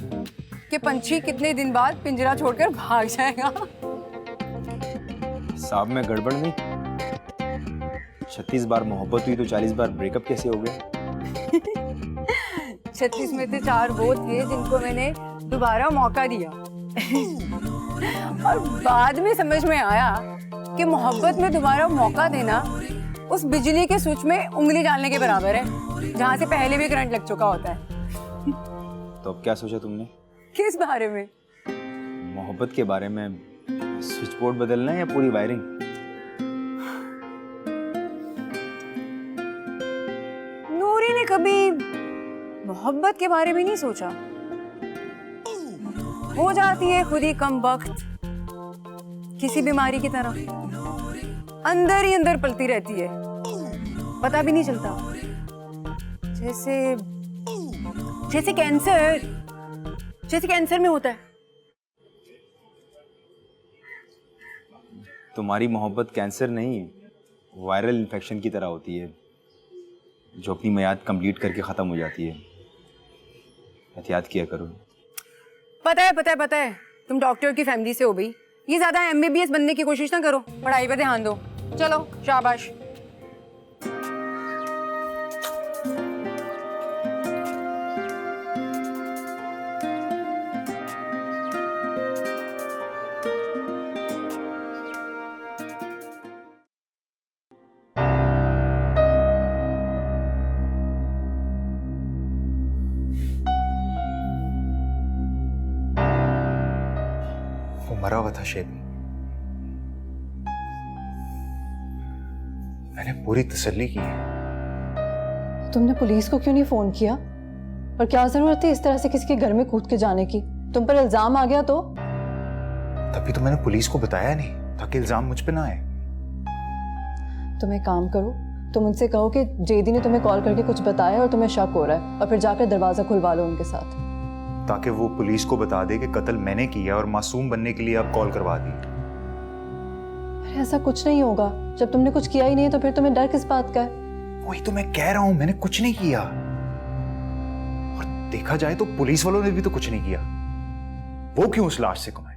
Speaker 2: कि पंछी कितने दिन बाद पिंजरा छोड़कर भाग जाएगा।
Speaker 5: हिसाब में गड़बड़ नहीं? 36 बार मोहब्बत हुई तो 40 बार ब्रेकअप कैसे हो गया?
Speaker 2: 36 में से 4 वो थे जिनको मैंने दोबारा मौका दिया। और बाद में समझ में आया कि मोहब्बत में दोबारा मौका देना उस बिजली के स्विच में उंगली डालने के बराबर है जहाँ से पहले भी करंट लग चुका होता है।
Speaker 5: तो अब क्या सोचा तुमने?
Speaker 2: किस बारे में?
Speaker 5: मोहब्बत के बारे में। स्विच बोर्ड बदलना है या पूरी वायरिंग?
Speaker 2: नूरी ने कभी मोहब्बत के बारे में नहीं सोचा। हो जाती है खुद ही कम वक्त, किसी बीमारी की तरह अंदर ही अंदर पलती रहती है, पता भी नहीं चलता। जैसे कैंसर में होता है।
Speaker 5: तुम्हारी मोहब्बत कैंसर नहीं, वायरल इन्फेक्शन की तरह होती है जो अपनी मियाद कंप्लीट करके ख़त्म हो जाती है। एहतियात किया करो।
Speaker 2: पता है तुम डॉक्टर की फैमिली से हो भाई। ये ज्यादा MBBS बनने की कोशिश ना करो, पढ़ाई पे ध्यान दो। चलो शाबाश।
Speaker 11: मरा हुआ था शेबी। मैंने पूरी तसल्ली की है।
Speaker 6: तुमने पुलिस को क्यों नहीं फोन किया? और क्या जरूरत थी इस तरह से किसी के घर में कूद के जाने की? तुम पर इल्जाम आ गया तो?
Speaker 11: तभी तो मैंने पुलिस को बताया नहीं ताकि इल्जाम मुझ पे ना आए।
Speaker 6: तुम एक काम करो, तुम उनसे कहो कि जेदी ने तुम्हें कॉल करके कुछ बताया और तुम्हें शक हो रहा है, और फिर जाकर दरवाजा खुलवा लो उनके साथ,
Speaker 11: ताकि वो पुलिस को बता दे कि कत्ल मैंने किया और मासूम बनने के लिए आप कॉल करवा दी।
Speaker 6: अरे ऐसा कुछ नहीं होगा, जब तुमने कुछ किया ही नहीं तो फिर तुम्हें डर किस बात का है?
Speaker 11: वही तो मैं कह रहा हूं, मैंने कुछ नहीं किया। देखा जाए तो पुलिस वालों ने भी तो कुछ नहीं किया। वो क्यों उस लाश से कमाए?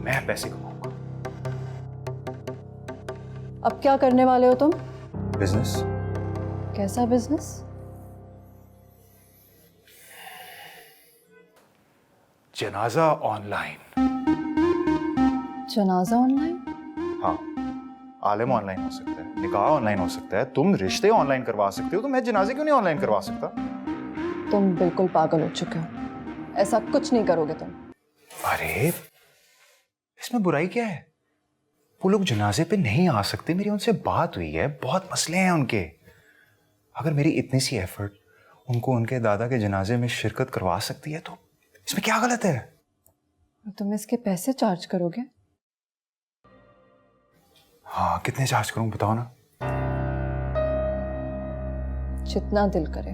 Speaker 11: मैं पैसे कमाऊंगा।
Speaker 6: अब क्या करने वाले हो तुम?
Speaker 11: बिजनेस।
Speaker 6: कैसा बिजनेस?
Speaker 11: जनाजा ऑनलाइन।
Speaker 6: जनाजा ऑनलाइन?
Speaker 11: हाँ, आलिम ऑनलाइन हो सकता है, निकाह ऑनलाइन हो सकता है, तुम रिश्ते ऑनलाइन करवा सकते हो, तो मैं जनाजे क्यों नहीं ऑनलाइन करवा सकता?
Speaker 6: तुम बिल्कुल पागल हो चुके हो, ऐसा कुछ नहीं करोगे तुम।
Speaker 11: अरे इसमें बुराई क्या है? वो लोग जनाजे पे नहीं आ सकते, मेरी उनसे बात हुई है, बहुत मसले हैं उनके। अगर मेरी इतनी सी एफर्ट उनको उनके दादा के जनाजे में शिरकत करवा सकती है तो इसमें क्या गलत है?
Speaker 6: तुम इसके पैसे चार्ज करोगे?
Speaker 11: हाँ, कितने चार्ज करूं बताओ ना।
Speaker 6: जितना दिल करे,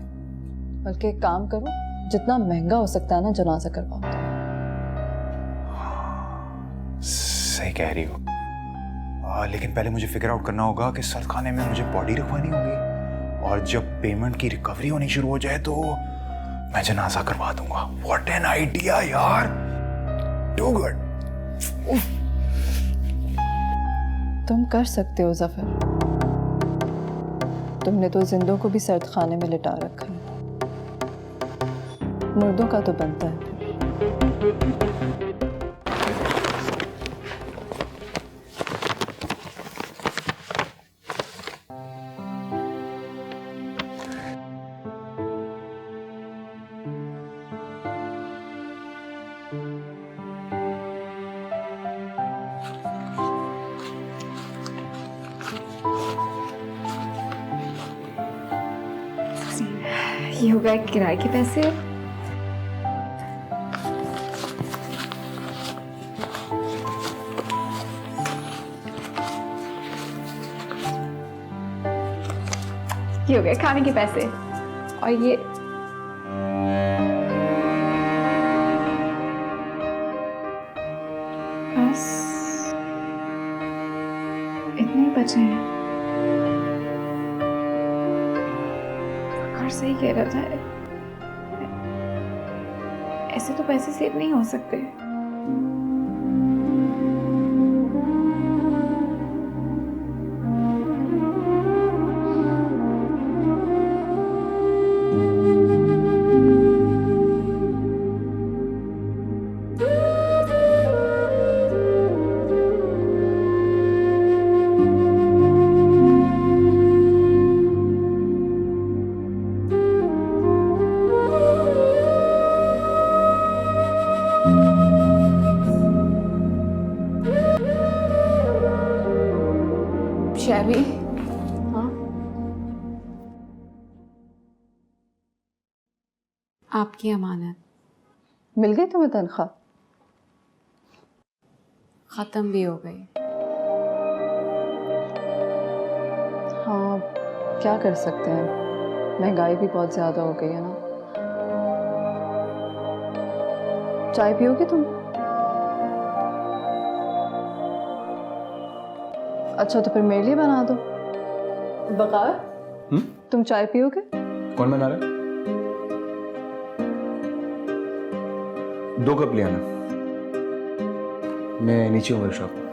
Speaker 6: बल्कि एक काम करो, जितना महंगा हो सकता है ना जनाजा करवाओ।
Speaker 11: सही कह रही हो, लेकिन पहले मुझे फिगर आउट करना होगा कि सल्त खाने में मुझे बॉडी रखवानी होगी, और जब पेमेंट की रिकवरी होनी शुरू हो जाए तो मैं जनाजा करवा दूंगा। व्हाट एन आइडिया यार, टू गुड।
Speaker 6: तुम कर सकते हो जफर, तुमने तो जिंदों को भी सर्द खाने में लिटा रखा है, मुर्दों का तो बनता है।
Speaker 9: ये हो गए किराए के पैसे। ये हो गए खाने के पैसे, और ये बस इतने ही बचे हैं। सही कह रहा था, ऐसे तो पैसे सेव नहीं हो सकते। शैबी,
Speaker 6: हाँ?
Speaker 9: आपकी अमानत
Speaker 6: मिल गई तुम्हें तनख्वाह?
Speaker 9: खत्म भी हो गई।
Speaker 6: हाँ, क्या कर सकते हैं, महंगाई भी बहुत ज्यादा हो गई है ना। चाय पियोगे तुम? अच्छा तो फिर मेरे लिए बना दो। बकार, तुम चाय पियोगे?
Speaker 3: कौन बना रहा है? 2 कप ले आना, मैं नीचे हूँ वर्कशॉप में।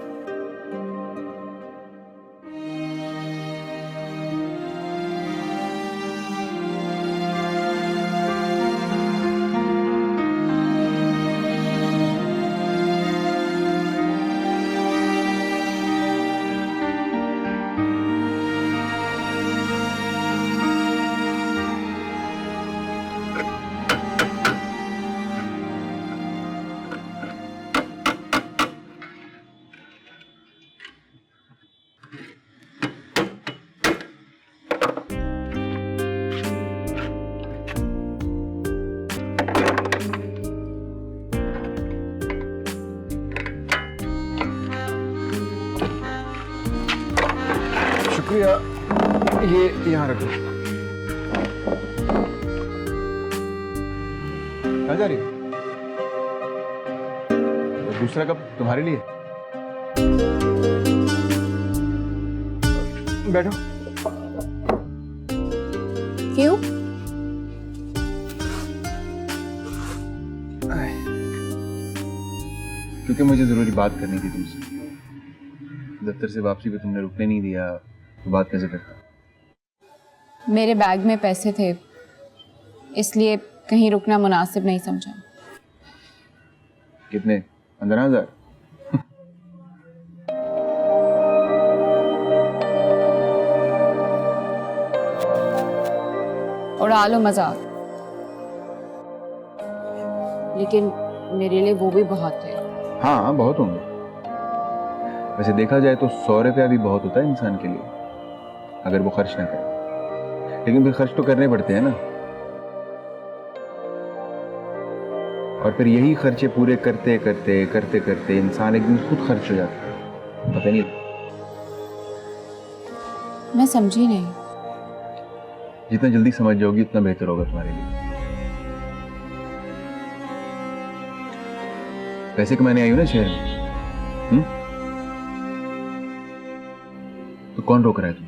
Speaker 3: शुक्रिया, ये यहाँ रखो। कहाँ जा रही हो? दूसरा कप तुम्हारे लिए। बैठो।
Speaker 9: क्यों?
Speaker 5: क्योंकि मुझे ज़रूरी बात करनी थी तुमसे। दफ्तर से वापसी पे तुमने रुकने नहीं दिया, तो बात कैसे करता?
Speaker 9: मेरे बैग में पैसे थे, इसलिए कहीं रुकना मुनासिब नहीं समझा।
Speaker 5: कितने? 15,000?
Speaker 9: उड़ा लो मजाक, लेकिन मेरे लिए वो भी बहुत थे।
Speaker 5: हाँ, बहुत होंगे। वैसे देखा जाए तो 100 रुपया भी बहुत होता है इंसान के लिए, अगर वो खर्च ना करे। लेकिन फिर खर्च तो करने पड़ते हैं ना, और फिर यही खर्चे पूरे करते करते करते करते इंसान एक दिन खुद खर्च हो जाता है, पता नहीं।
Speaker 9: मैं समझी नहीं।
Speaker 5: जितना जल्दी समझ जाओगी उतना बेहतर होगा तुम्हारे लिए। पैसे कमाने आई हो ना शहर में, तो कौन रोक रहा है तुम?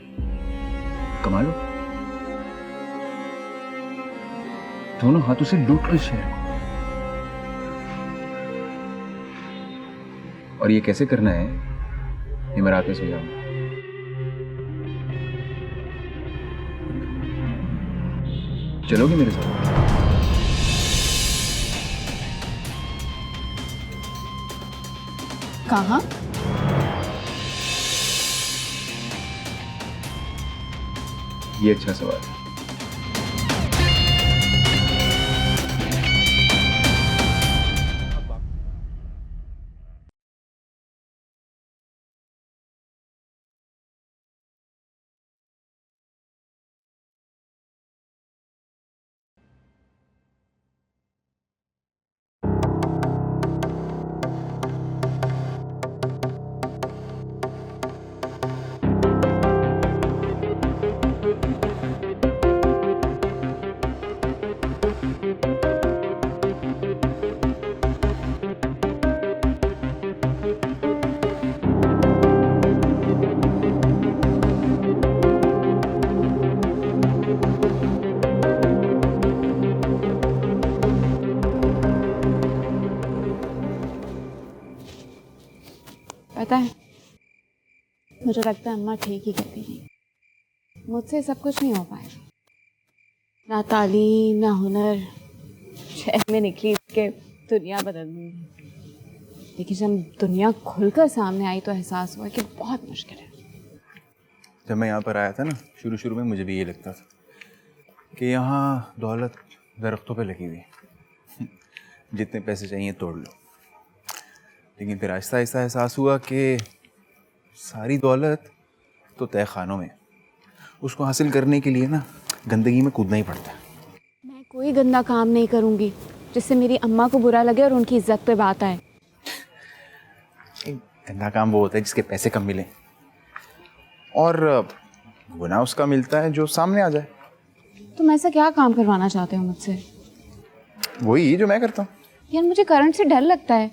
Speaker 5: कमा लो, दोनों हाथों से लूट लो शहर को। और ये कैसे करना है ये मैं रात में समझाऊंगा। चलोगी मेरे साथ?
Speaker 9: कहाँ?
Speaker 5: ये अच्छा सवाल है।
Speaker 9: पता है, मुझे लगता है अम्मा ठीक ही कहती थी। मुझसे सब कुछ नहीं हो पाएगा, ना तालीम ना हुनर। शहर में निकली के दुनिया बदल दूंगी, लेकिन जब दुनिया खुलकर सामने आई तो एहसास हुआ कि बहुत मुश्किल है।
Speaker 5: जब मैं यहाँ पर आया था ना, शुरू शुरू में मुझे भी ये लगता था कि यहाँ दौलत दरख्तों पे लगी हुई है, जितने पैसे चाहिए तोड़ लो। लेकिन फिर आहिस्ता आहिस्ता एहसास हुआ कि सारी दौलत तो तय खानों में, उसको हासिल करने के लिए ना गंदगी में कूदना ही पड़ता है।
Speaker 9: मैं कोई गंदा काम नहीं करूँगी जिससे मेरी अम्मा को बुरा लगे और उनकी इज्जत पे बात आए।
Speaker 5: गंदा काम वो होता है जिसके पैसे कम मिले, और गुनाह उसका मिलता है जो सामने आ जाए।
Speaker 9: तुम ऐसा क्या काम करवाना चाहते हो मुझसे?
Speaker 5: वही जो मैं करता हूँ।
Speaker 9: यार मुझे करंट से डर लगता है।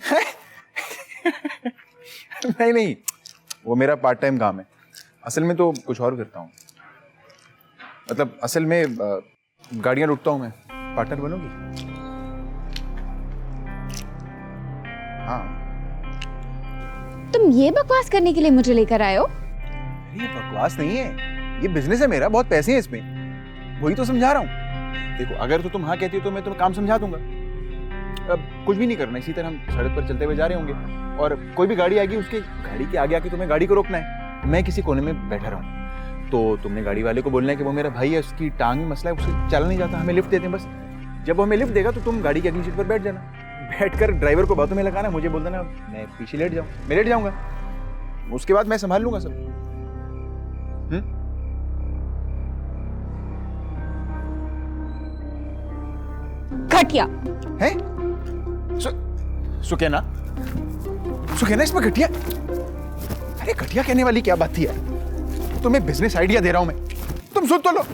Speaker 5: नहीं नहीं, वो मेरा पार्ट टाइम काम है। असल में तो कुछ और करता हूँ। मतलब असल में गाड़ियाँ लुटता हूँ मैं। पार्टनर बनोगी? हाँ।
Speaker 9: तुम ये बकवास करने के लिए मुझे लेकर आए हो?
Speaker 5: ये बकवास नहीं है, ये बिजनेस है मेरा, बहुत पैसे हैं इसमें। वही तो समझा रहा हूँ। देखो, अगर तो तुम हाँ कहती हो तो मैं तुम्हें काम समझा दूंगा। अब कुछ भी नहीं करना, इसी तरह हम सड़क पर चलते हुए जा रहे होंगे और कोई भी गाड़ी आएगी, उसके गाड़ी के आगे आके तुम्हें गाड़ी को रोकना है। मैं किसी कोने में बैठा रहूँ तो तुमने गाड़ी वाले को बोलना है कि वो मेरा भाई है, उसकी टांग में मसला है, उससे चला नहीं जाता, हमें लिफ्ट देते हैं बस। जब वो हमें लिफ्ट देगा तो तुम गाड़ी की अगली सीट पर बैठ जाना, बैठकर ड्राइवर को बातों में लगाना, मुझे बोल देना मैं पीछे लेट जाऊँ, मैं लेट जाऊँगा, उसके बाद मैं संभाल लूंगा सब।
Speaker 9: घटिया
Speaker 5: है? सुकैना, सुकैना इसमें घटिया? अरे घटिया कहने वाली क्या बात थी यार? तुम्हें बिजनेस आइडिया दे रहा हूं मैं, तुम सुन तो लो।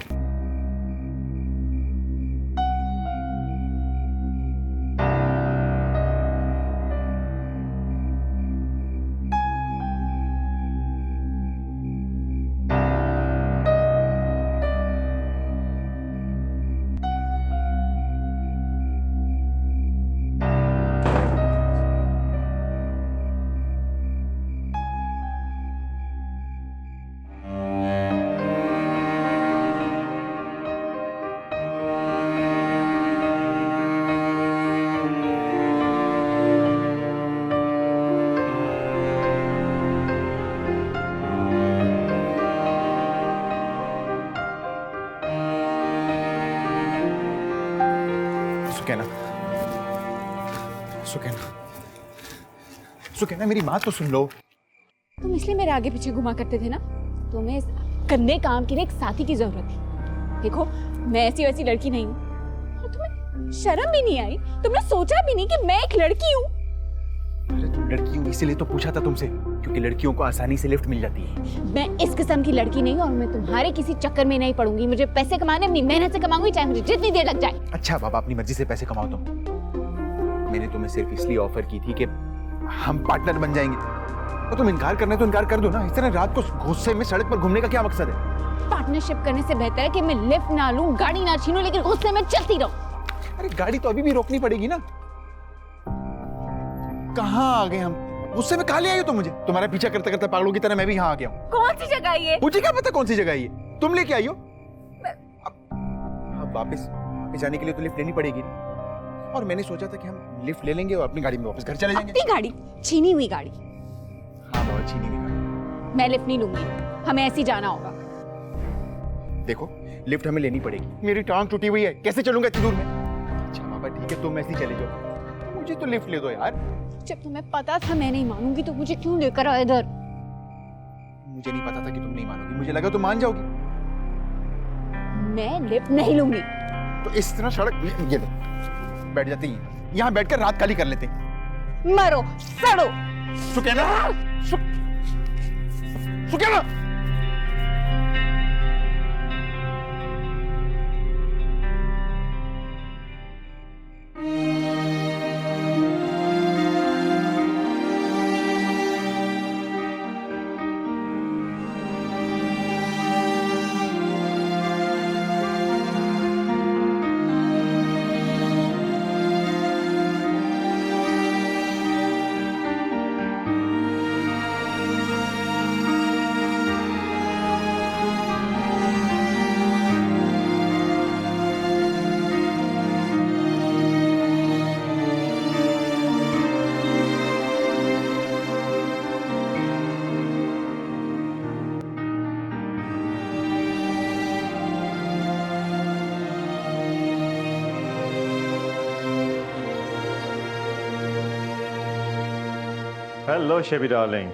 Speaker 11: सुकैना, सुकैना, सुकैना मेरी बात तो सुन लो।
Speaker 9: तुम इसलिए मेरे आगे पीछे घुमा करते थे ना, तुम्हें इस गंदे काम के लिए एक साथी की जरूरत थी। देखो मैं ऐसी वैसी लड़की नहीं हूँ, और तुम्हें शर्म भी नहीं आई, तुमने सोचा भी नहीं कि मैं एक लड़की हूँ।
Speaker 11: अरे तुम लड़की हो इसीलिए तो पूछा था तुमसे, क्योंकि लड़कियों को आसानी से लिफ्ट मिल जाती है।
Speaker 9: मैं इस किस्म की लड़की नहीं हूँ और मैं तुम्हारे किसी चक्कर में नहीं पड़ूंगी। मुझे पैसे कमाने अपनी मेहनत से कमाऊंगी, चाहे मुझे जितनी देर लग जाए।
Speaker 11: अच्छा बाबा, अपनी मर्जी से पैसे कमाओ तुम। मैंने तुम्हें सिर्फ इसलिए ऑफर की थी कि हम पार्टनर बन जाएंगे, तो तुम इनकार करना है तो इनकार कर दो ना। इस तरह रात को गुस्से में सड़क पर घूमने का क्या मकसद है?
Speaker 9: पार्टनरशिप करने से बेहतर है कि मैं लिफ्ट ना लूं, गाड़ी ना छीनूं, लेकिन गुस्से में चलती रहूं।
Speaker 11: अरे गाड़ी तो अभी भी रोकनी पड़ेगी ना। कहाँ आ गए हम? गुस्से में कहाँ ले आई हो तुम मुझे? तुम्हारा पीछा करते करते पागलों की तरह मैं भी यहाँ आ गया हूँ।
Speaker 9: कौन सी जगह है ये?
Speaker 11: मुझे क्या पता कौन सी जगह है ये? तुम लेके आई हो। अब वापस जाने के लिए तो लिफ्ट लेनी पड़ेगी, और मैंने सोचा था कि हम लिफ्ट ले लेंगे और अपनी गाड़ी में वापस घर चले जाएंगे।
Speaker 9: अपनी गाड़ी? छीनी हुई गाड़ी?
Speaker 11: हाँ बाबा, छीनी हुई गाड़ी।
Speaker 9: मैं लिफ्ट नहीं लूंगी, हमें ऐसे ही जाना होगा।
Speaker 11: देखो लिफ्ट हमें लेनी पड़ेगी, मेरी टांग टूटी हुई है, कैसे चलूंगा इतनी दूर में? अच्छा बाबा ठीक है, तुम ऐसे ही चले जाओ, मुझे तो लिफ्ट ले दो यार।
Speaker 9: जब तुम्हें पता था मैं नहीं मानूंगी तो मुझे क्यों लेकर आए इधर?
Speaker 11: मुझे नहीं पता था कि तुम नहीं मानोगी, मुझे लगा तुम मान जाओगी।
Speaker 9: मैं लिफ्ट नहीं लूंगी।
Speaker 11: तो इस तरह सड़क ये बैठ जाते हैं, यहाँ बैठकर रात काली कर लेते हैं।
Speaker 9: मरो सड़ो।
Speaker 11: Sukaina, Sukaina.
Speaker 7: Hello Shebi darling,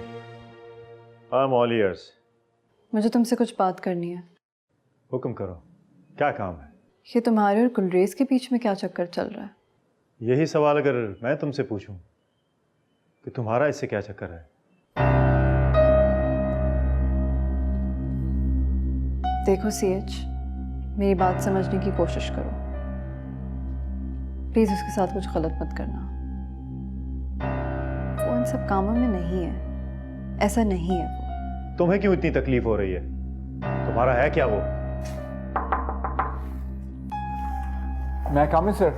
Speaker 7: I am all ears.
Speaker 6: मुझे तुमसे कुछ बात करनी है।
Speaker 7: हुक्म करो, क्या काम है?
Speaker 6: ये तुम्हारे और गुलरेज के बीच में क्या चक्कर चल रहा है?
Speaker 7: यही सवाल अगर मैं तुमसे पूछूं कि तुम्हारा इससे क्या चक्कर है?
Speaker 6: देखो CH, मेरी बात समझने की कोशिश करो। प्लीज उसके साथ कुछ गलत मत करना। वो इन सब कामों में नहीं है, ऐसा नहीं है वो।
Speaker 7: तुम्हें क्यों इतनी तकलीफ हो रही है? तुम्हारा है क्या वो?
Speaker 3: मैं कम सर।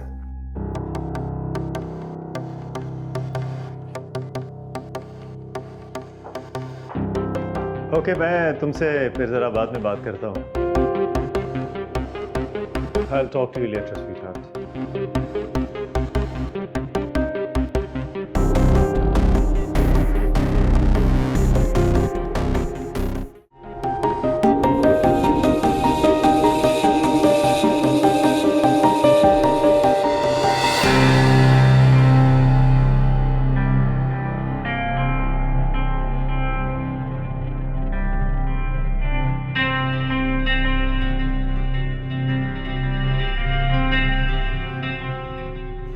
Speaker 7: ओके, मैं तुमसे फिर जरा बाद में बात करता हूँ। I'll talk to you later, sweetheart.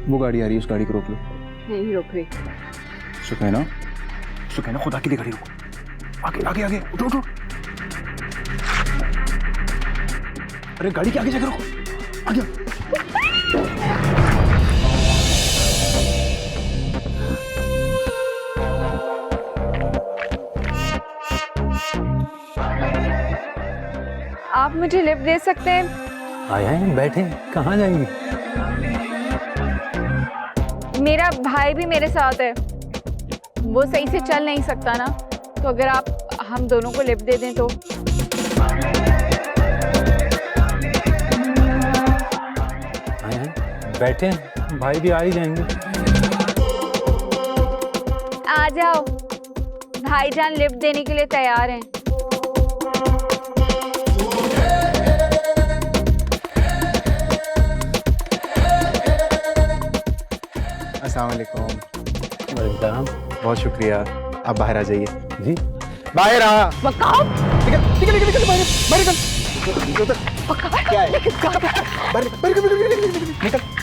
Speaker 11: वो गाड़ी आ रही है, उस गाड़ी को रोक लो।
Speaker 6: नहीं रोक रही।
Speaker 11: सुकैना, सुकैना खुदा के लिए गाड़ी रोको। आगे आगे आगे, उठो उठो। अरे गाड़ी के आगे जाकर रोको, आगे।
Speaker 2: आप मुझे लिफ्ट दे सकते हैं?
Speaker 14: आए बैठे, कहाँ जाएंगे?
Speaker 2: मेरा भाई भी मेरे साथ है, वो सही से चल नहीं सकता ना, तो अगर आप हम दोनों को लिफ्ट दे दें तो।
Speaker 14: आए बैठे, भाई भी आ ही जाएंगे।
Speaker 2: आ जाओ, भाईजान लिफ्ट देने के लिए तैयार हैं।
Speaker 5: बहुत शुक्रिया। आप बाहर आ जाइए।
Speaker 14: जी
Speaker 5: बाहर आ।
Speaker 2: वकार,
Speaker 5: निकल निकल निकल निकल बाहर बाहर निकल। क्या है? बाहर निकल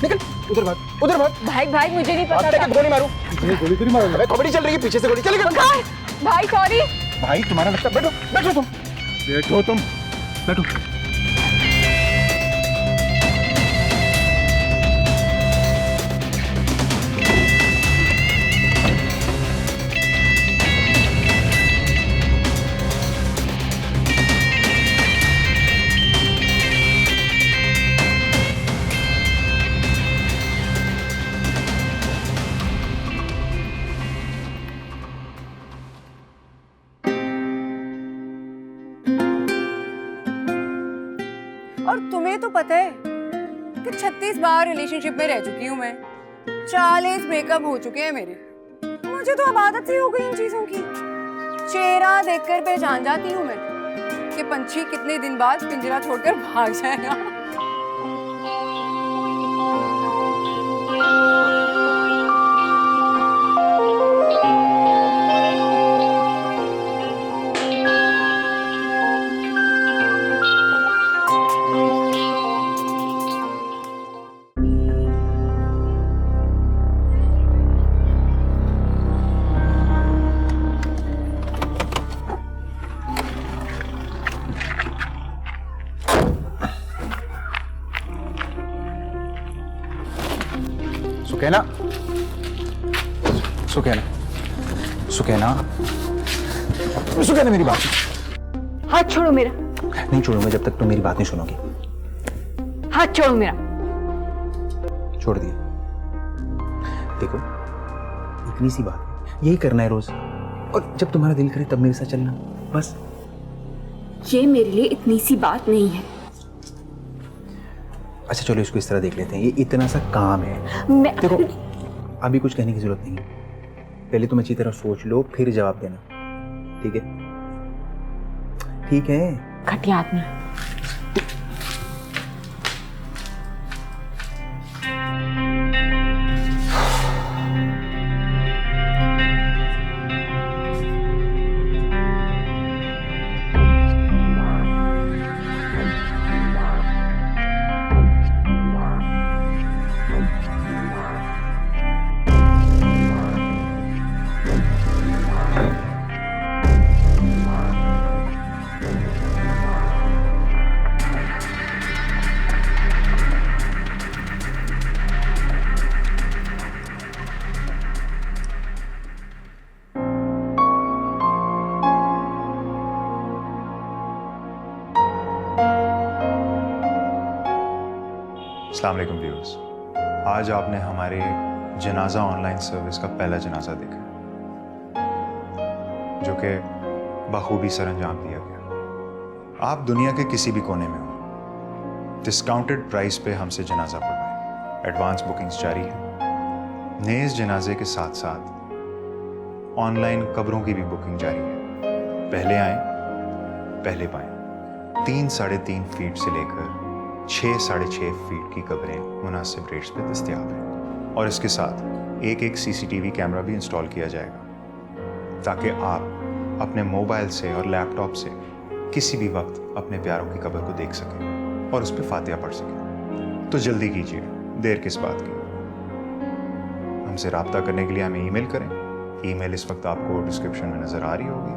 Speaker 5: निकल उधर भाग उधर भाग।
Speaker 2: भाई मुझे नहीं पता था।
Speaker 5: गोली मारूं? गोली तो नहीं मारूंगा। अबे कबड्डी चल रही है, पीछे से गोली चलेगी।
Speaker 2: वकार, भाई सॉरी।
Speaker 5: भाई तुम्हारा लगता, बैठो बैठो तुम, बैठो तुम, बैठो।
Speaker 2: और तुम्हें तो पता है कि 36 बार रिलेशनशिप में रह चुकी हूँ मैं, 40 ब्रेकअप हो चुके हैं मेरे। मुझे तो अब आदत सी हो गई इन चीजों की। चेहरा देखकर पहचान जाती हूँ मैं कि पंछी कितने दिन बाद पिंजरा छोड़कर भाग जाएगा।
Speaker 5: सुकैना, सुकैना, सुकैना, सुकैना मेरी बात।
Speaker 2: हाथ छोड़ो मेरा।
Speaker 5: नहीं छोड़ूंगा जब तक तुम मेरी बात नहीं सुनोगी।
Speaker 2: हाथ छोड़ो मेरा।
Speaker 5: छोड़ दिए। देखो इतनी सी बात है, यही करना है रोज, और जब तुम्हारा दिल करे तब मेरे साथ चलना, बस।
Speaker 2: ये मेरे लिए इतनी सी बात नहीं है।
Speaker 5: अच्छा चलो इसको इस तरह देख लेते हैं, ये इतना सा काम है। देखो अभी कुछ कहने की जरूरत नहीं है, पहले तुम अच्छी तरह सोच लो फिर जवाब देना, ठीक है? ठीक है।
Speaker 2: घटिया आदमी।
Speaker 11: अस्सलाम वालेकुम व्यूअर्स, आज आपने हमारे जनाजा ऑनलाइन सर्विस का पहला जनाजा देखा जो कि बखूबी सरअंजाम दिया गया। आप दुनिया के किसी भी कोने में हो, डिस्काउंटेड प्राइस पे हमसे जनाजा पढ़वाएं। एडवांस बुकिंग्स जारी है। नेज़ जनाजे के साथ साथ ऑनलाइन कब्रों की भी बुकिंग जारी है। पहले आएँ पहले पाएं। 3-3.5 फीट से लेकर 6-6.5 फीट की कब्रें मुनासिब रेट्स पे दस्तयाब हैं, और इसके साथ एक CCTV कैमरा भी इंस्टॉल किया जाएगा ताकि आप अपने मोबाइल से और लैपटॉप से किसी भी वक्त अपने प्यारों की कब्र को देख सकें और उस पर फातिहा पढ़ सकें। तो जल्दी कीजिए, देर किस बात की। हमसे रब्ता करने के लिए हमें ईमेल करें। ईमेल इस वक्त आपको डिस्क्रिप्शन में नज़र आ रही होगी।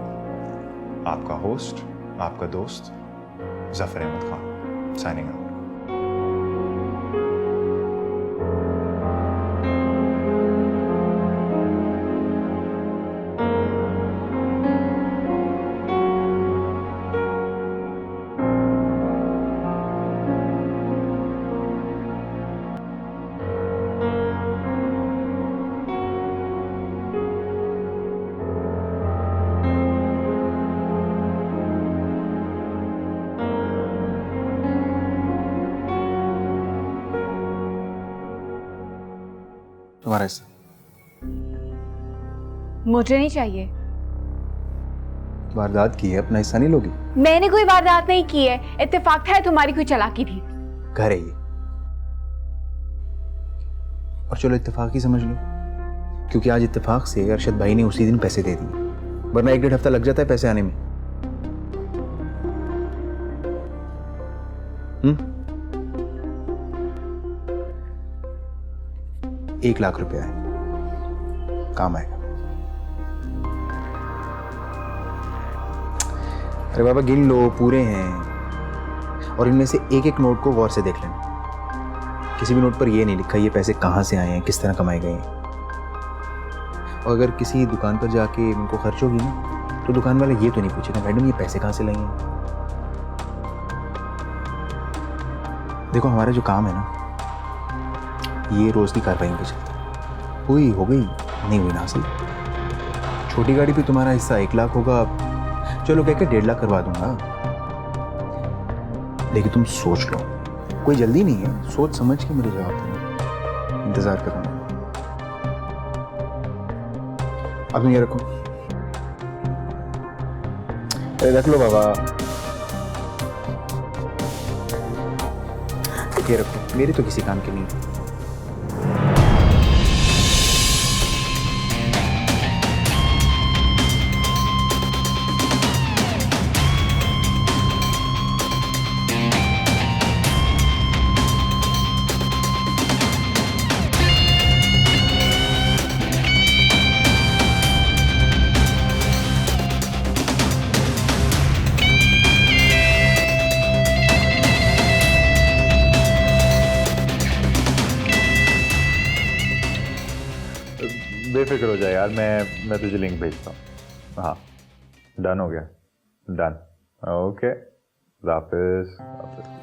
Speaker 11: आपका होस्ट, आपका दोस्त ज़फ़र अहमद खान, साइनिंग आउट।
Speaker 5: तुम्हारा हिस्सा।
Speaker 2: मुझे नहीं चाहिए।
Speaker 5: वारदात की है, अपना हिस्सा नहीं लोगी?
Speaker 2: मैंने कोई वारदात नहीं की है, इत्तेफाक था तुम्हारी कोई चालाकी थी।
Speaker 5: घर है ये, और चलो इत्तेफाक ही समझ लो। क्योंकि आज इत्तेफाक से अरशद भाई ने उसी दिन पैसे दे दिए, वरना 1-1.5 हफ्ता लग जाता है पैसे आने में। 1 लाख रुपया है, काम आएगा। अरे बाबा गिन लो, पूरे हैं, और इनमें से एक एक नोट को गौर से देख लेना। किसी भी नोट पर ये नहीं लिखा ये पैसे कहाँ से आए हैं, किस तरह कमाए गए हैं। और अगर किसी दुकान पर जाके उनको खर्च होगी ना, तो दुकान वाला ये तो नहीं पूछेगा मैडम ये पैसे कहाँ से लाई हैं। देखो हमारा जो काम है ना, ये रोज की कार्रवाई पे चलता है। हुई हो गई, नहीं हुई ना सही। छोटी गाड़ी पे तुम्हारा हिस्सा 1 लाख होगा, चलो कह के 1.5 लाख करवा दूंगा। लेकिन तुम सोच लो, कोई जल्दी नहीं है, सोच समझ के मुझे जवाब देना, इंतजार करूंगा। अब ये रखो, अरे रख लो बाबा, ये रखो, मेरी तो किसी काम की नहीं है।
Speaker 11: बेफिक्र हो जाए यार, मैं तुझे लिंक भेजता हूँ। हाँ डन हो गया, डन। ओके वापस वापस।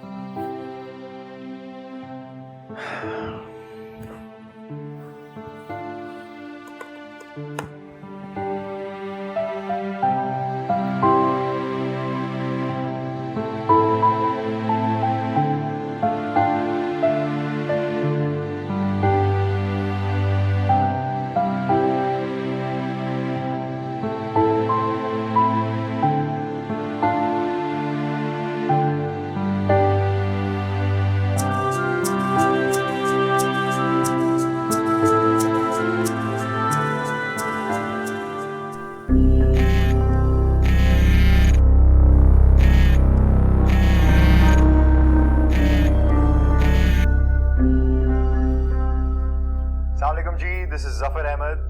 Speaker 11: This is Zafar Ahmed.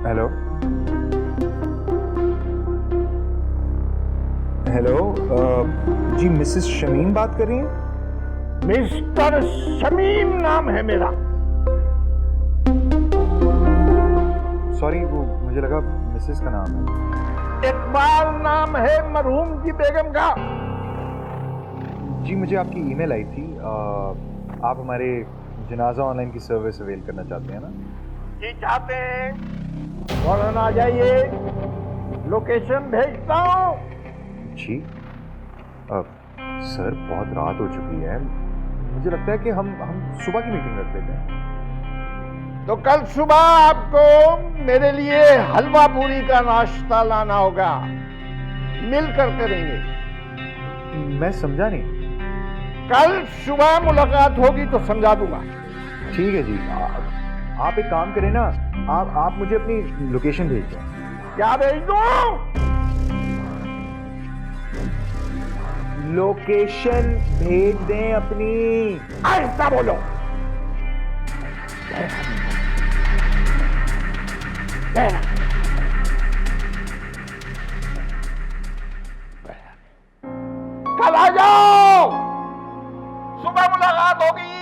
Speaker 11: Hello. Hello जी, मिसेस शमीम बात कर रही हैं?
Speaker 13: मिस्टर शमीम नाम है मेरा।
Speaker 11: सॉरी, वो मुझे लगा मिसेस का नाम है।
Speaker 13: इकबाल नाम है मरहूम की बेगम का।
Speaker 11: जी मुझे आपकी ईमेल आई थी, आप हमारे जनाजा ऑनलाइन की सर्विस अवेल करना चाहते हैं ना?
Speaker 13: जी चाहते हैं, फौरन आ जाइए, लोकेशन भेजता हूँ।
Speaker 11: जी सर बहुत रात हो चुकी है, मुझे लगता है कि हम सुबह की मीटिंग रख लेते हैं।
Speaker 13: तो कल सुबह आपको मेरे लिए हलवा पूरी का नाश्ता लाना होगा, मिल कर करेंगे।
Speaker 11: मैं समझा नहीं।
Speaker 13: कल सुबह मुलाकात होगी तो समझा दूंगा।
Speaker 11: ठीक है जी, आप एक काम करें ना, आप मुझे अपनी लोकेशन भेज दें।
Speaker 13: क्या भेज दूं?
Speaker 11: लोकेशन भेज दें अपनी।
Speaker 13: ऐसा बोलो। कल आ जाओ, सुबह मुलाकात होगी।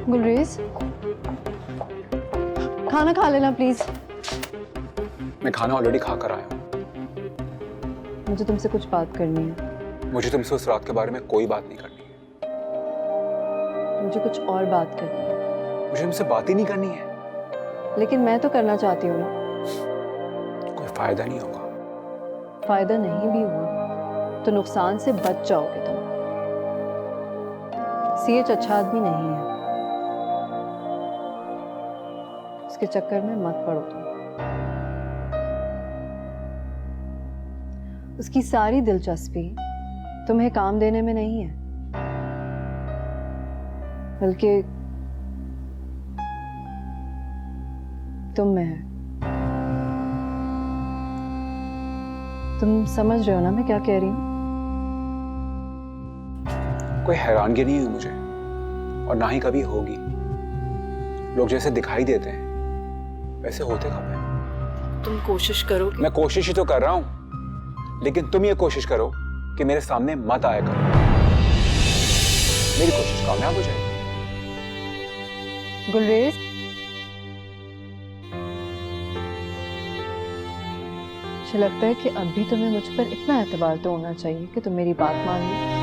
Speaker 6: गुलरेज, खाना खा लेना प्लीज।
Speaker 1: मैं खाना ऑलरेडी खा कर आया हूँ।
Speaker 6: मुझे तुमसे कुछ बात करनी है।
Speaker 1: मुझे तुमसे उस रात के बारे में कोई बात नहीं करनी है।
Speaker 6: मुझे कुछ और बात करनी है।
Speaker 1: मुझे तुमसे बात ही नहीं करनी है।
Speaker 6: लेकिन मैं तो करना चाहती हूँ ना।
Speaker 1: कोई फायदा नहीं होगा।
Speaker 6: फायदा नहीं भी हुआ तो नुकसान से बच जाओगे तुम। सीएच अच्छा आदमी नहीं है, उसके चक्कर में मत पड़ो तुम। उसकी सारी दिलचस्पी तुम्हें काम देने में नहीं है, बल्कि तुम में है। तुम समझ रहे हो ना मैं क्या कह रही हूँ?
Speaker 1: कोई हैरानगी नहीं हुई मुझे, और ना ही कभी होगी। लोग जैसे दिखाई देते हैं वैसे होते कब है।
Speaker 6: तुम कोशिश करो।
Speaker 1: मैं कोशिश ही तो कर रहा हूं, लेकिन तुम ये कोशिश करो कि मेरे सामने मत आया करो। मेरी कोशिश कामयाब हो जाएगी।
Speaker 6: गुलरेज, मुझे लगता है कि अभी तुम्हें मुझ पर इतना एतबार तो होना चाहिए कि तुम मेरी बात मान लो।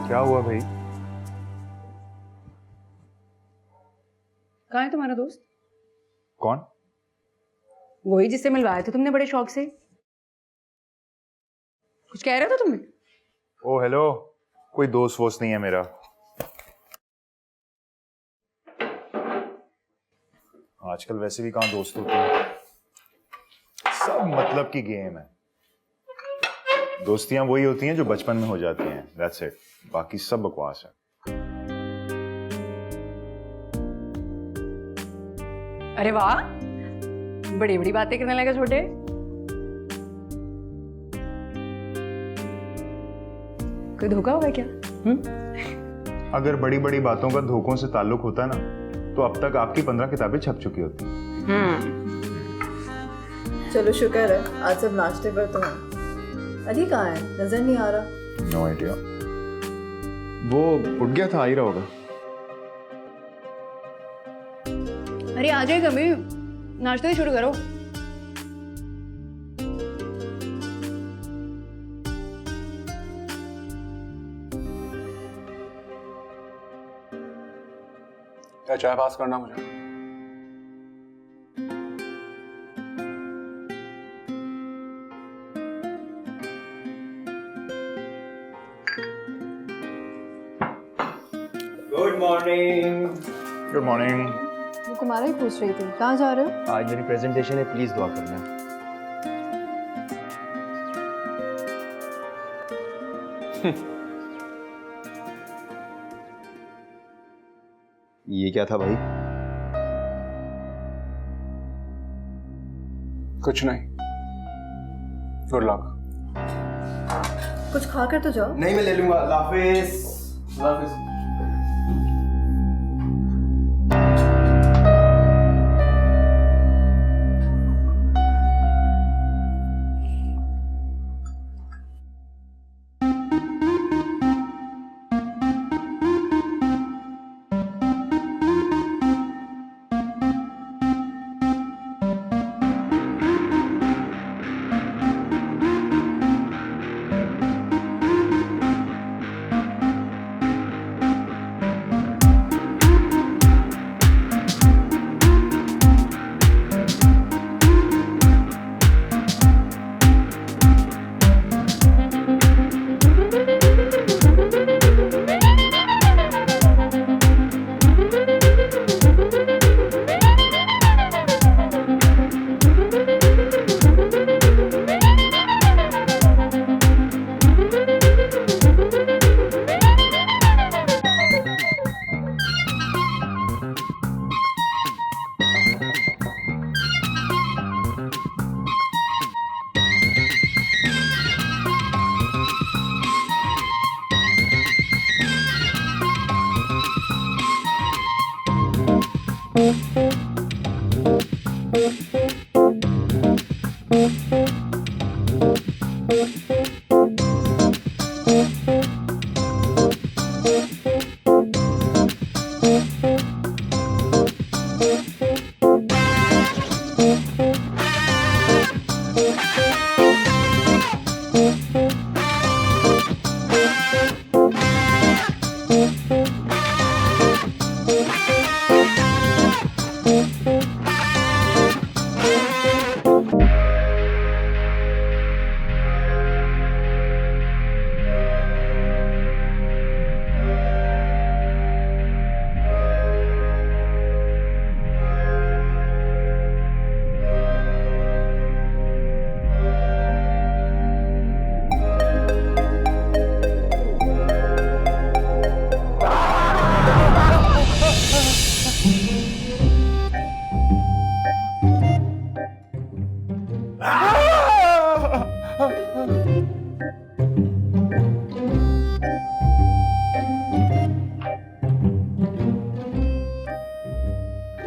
Speaker 11: क्या हुआ भाई?
Speaker 2: कहाँ है तुम्हारा दोस्त?
Speaker 11: कौन?
Speaker 2: वही जिससे मिलवाए थे तुमने बड़े शौक से। कुछ कह रहे हो तुम्हें?
Speaker 11: ओ हेलो, कोई दोस्त वोस्त नहीं है मेरा। आजकल वैसे भी कहाँ दोस्त होते हैं, सब मतलब की गेम है। दोस्तियां वही होती हैं जो बचपन में हो जाती हैं, दैट्स इट। बाकी सब बकवास है।
Speaker 2: अरे वाह, बड़ी बड़ी बातें करने लगा छोटे। कोई धोखा हुआ क्या?
Speaker 11: अगर बड़ी बड़ी बातों का धोखों से ताल्लुक होता ना, तो अब तक आपकी 15 किताबें छप चुकी होती।
Speaker 6: चलो शुक्र है आज सब नाश्ते पर तो हैं। अली कहाँ है? नजर नहीं आ रहा।
Speaker 11: नो आइडिया, वो उठ गया था, आ ही रहा होगा।
Speaker 2: अरे आ जाए कभी, नाश्ता ही शुरू करो।
Speaker 1: क्या चाय पास करना मुझे?
Speaker 12: Good morning.
Speaker 11: Good morning.
Speaker 6: वो तुम्हारा ही पूछ रही थी, कहाँ जा रहे हो?
Speaker 12: आज मेरी प्रेजेंटेशन है, प्लीज दुआ करना। ये क्या था भाई?
Speaker 1: कुछ नहीं, गुड लक।
Speaker 6: कुछ खा कर तो जाओ।
Speaker 12: नहीं, मैं ले लूंगा। अल्लाह हाफिज। अल्लाह हाफिज।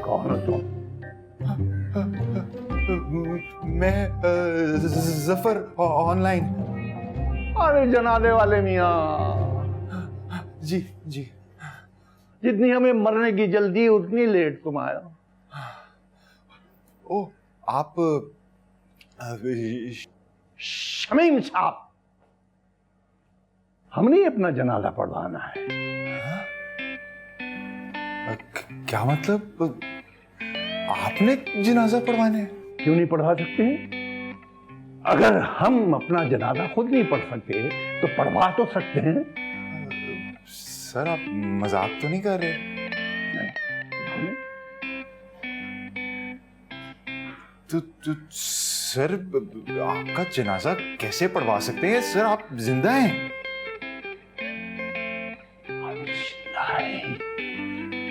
Speaker 13: कौन हो तुम?
Speaker 11: मैं जफर ऑनलाइन।
Speaker 13: अरे जनाले वाले मियाँ,
Speaker 11: जी जी।
Speaker 13: जितनी हमें मरने की जल्दी उतनी लेट तुम आए हो।
Speaker 11: ओ आप
Speaker 13: शमीम साहब, हमने अपना जनाजा पढ़वाना है।
Speaker 11: क्या मतलब? आपने जनाजा पढ़वाने हैं?
Speaker 13: क्यों नहीं पढ़वा सकते? अगर हम अपना जनाजा खुद नहीं पढ़ सकते तो पढ़वा तो सकते हैं।
Speaker 11: सर आप मजाक तो नहीं कर रहे? तो सर आपका जनाजा कैसे पढ़वा सकते हैं? सर आप जिंदा हैं?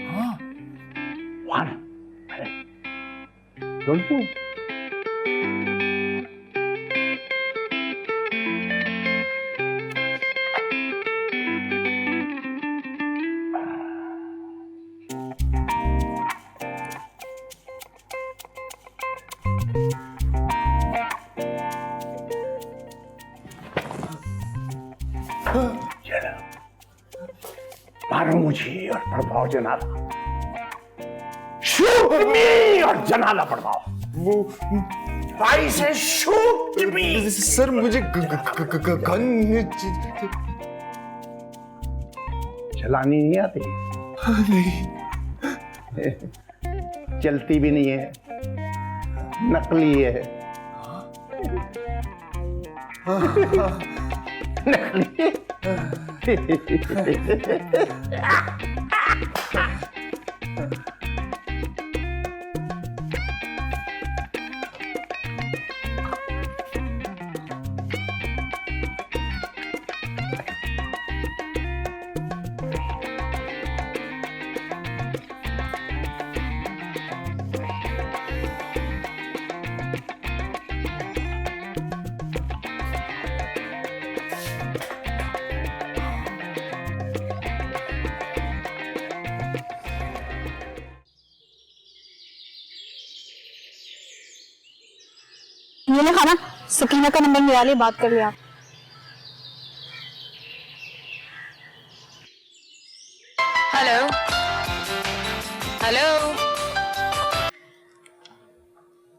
Speaker 13: हाँ, डोंट मूव। मारो मुझे और पढ़वाओ जनाजा। शूट मी और जनाजा पढ़वाओ।
Speaker 11: वो
Speaker 13: भाई से शूट मी।
Speaker 11: सर मुझे गन
Speaker 13: चलानी नहीं आती?
Speaker 11: नहीं।
Speaker 13: चलती भी नहीं है, नकली है। नकली।
Speaker 10: ये ले खाना, सकीना का नंबर मिला ले, बात कर लिया।
Speaker 2: Hello hello.